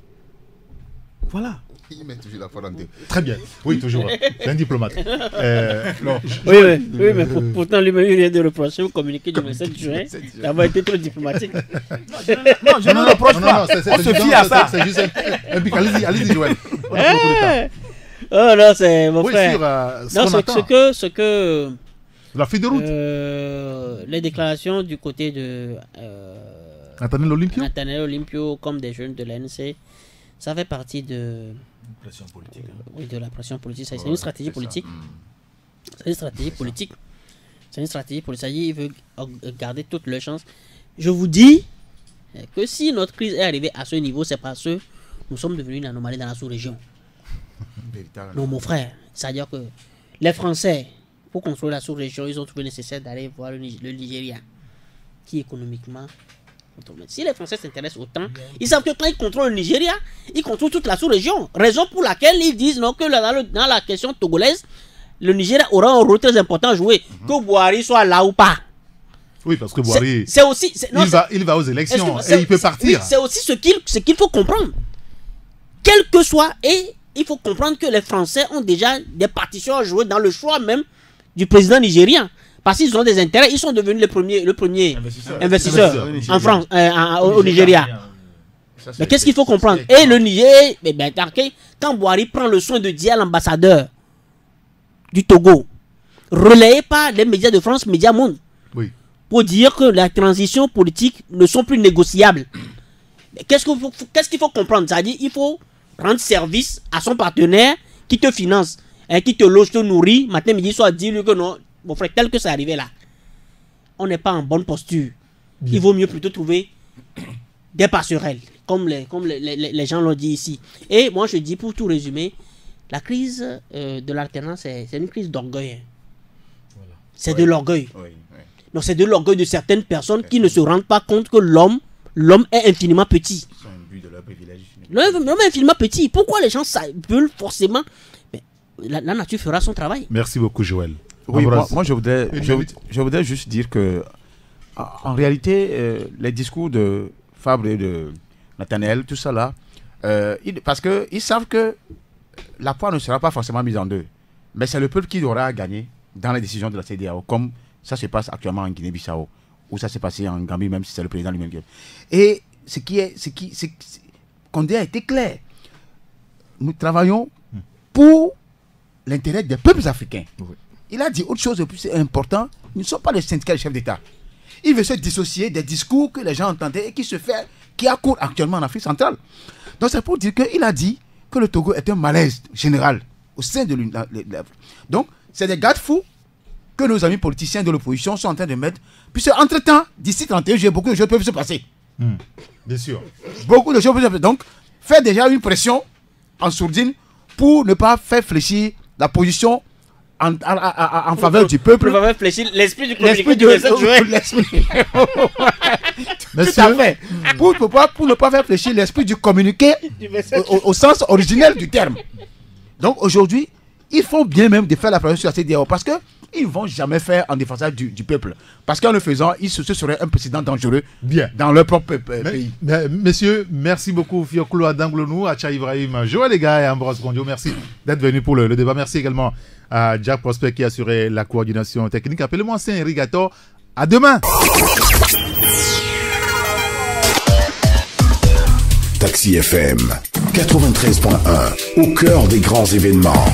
Voilà. Il met toujours la foi en deux. Très bien. Oui, toujours. C'est un diplomate. Oui, mais pourtant, lui-même, il vient de reprocher au communiqué du 27 juin d'avoir été trop diplomatique. Non, je ne reproche pas. On se fie à ça. C'est juste un pic. Allez-y, Joël. Oh non, c'est mon frère. Non, ce que la feuille de route. Les déclarations du côté de Nathaniel Olympio comme des jeunes de l'ANC, ça fait partie de pression politique. Oui, de la pression politique. C'est une stratégie politique. C'est une stratégie politique. C'est une stratégie politique. Ils veulent garder toutes leurs chances. Je vous dis que si notre crise est arrivée à ce niveau, c'est parce que nous sommes devenus une anomalie dans la sous-région. Non, mon frère. C'est-à-dire que les Français, pour contrôler la sous-région, ils ont trouvé nécessaire d'aller voir le Nigeria, qui économiquement... Si les Français s'intéressent autant, ils savent que quand ils contrôlent le Nigeria, ils contrôlent toute la sous-région. Raison pour laquelle ils disent non, que dans la question togolaise, le Nigeria aura un rôle très important à jouer. Que Buhari soit là ou pas. Oui, parce que Buhari, il va aux élections et il peut partir. Oui, c'est aussi ce qu'il faut comprendre. Quel que soit, et il faut comprendre que les Français ont déjà des partitions à jouer dans le choix même du président nigérien. Parce qu'ils ont des intérêts, ils sont devenus le premier investisseur en France, au Nigeria. Mais qu'est-ce qu'il faut comprendre? Et le Niger, quand Boari prend le soin de dire à l'ambassadeur du Togo, relayé par les médias de France, Média Monde, pour dire que la transition politique ne sont plus négociables. Qu'est-ce qu'il faut comprendre? C'est-à-dire il faut rendre service à son partenaire qui te finance, qui te loge, te nourrit, matin, midi, soir, dis-lui que non, mon frère, tel que c'est arrivé là, on n'est pas en bonne posture. Bien. Il vaut mieux plutôt trouver des passerelles, comme les gens l'ont dit ici. Et moi, je dis, pour tout résumer, la crise de l'alternance, c'est une crise d'orgueil. Voilà. C'est de l'orgueil. Donc, c'est de l'orgueil de certaines personnes qui ne se rendent pas compte que l'homme est infiniment petit. Ils sont imbus de leur privilège. L'homme est infiniment petit. Pourquoi les gens veulent forcément... Mais la nature fera son travail. Merci beaucoup, Joël. Oui, moi je voudrais juste dire que en réalité, les discours de Fabre et de Nathanaël, tout ça là, parce qu'ils savent que la poire ne sera pas forcément mise en deux. Mais c'est le peuple qui aura gagné dans les décisions de la CEDEAO, comme ça se passe actuellement en Guinée-Bissau, ou ça s'est passé en Gambie, même si c'est le président lui-même. Et Condé a été clair. Nous travaillons pour l'intérêt des peuples africains. Oui. Il a dit autre chose de plus important. Nous ne sommes pas les syndicats des chefs d'État. Il veut se dissocier des discours que les gens entendaient et qui a cours actuellement en Afrique centrale. Donc c'est pour dire qu'il a dit que le Togo est un malaise général au sein de l'Union. Donc c'est des garde-fous que nos amis politiciens de l'opposition sont en train de mettre. Puisque entre-temps, d'ici 31 juillet, beaucoup de choses peuvent se passer. Bien sûr. Beaucoup de choses peuvent se passer. Donc, faire déjà une pression en sourdine pour ne pas faire fléchir la position en faveur du peuple. Pour ne pas faire fléchir l'esprit du communiqué du 27 juin. Tout à fait. Pour ne pas faire fléchir l'esprit du communiqué au sens originel du terme. Donc, aujourd'hui, ils font bien même de faire la pression sur la CEDEAO parce que ils ne vont jamais faire en défense du peuple. Parce qu'en le faisant, ce serait un précédent dangereux dans leur propre pays. Messieurs, merci beaucoup. Fioklo Adanglonou, Acha Ibrahim, Joël Lega et Ambroise Gondio. Merci d'être venus pour le débat. Merci également à Jack Prosper qui a assuré la coordination technique. Appelez-moi Saint-Irrigator. À demain. Taxi FM 93.1, au cœur des grands événements.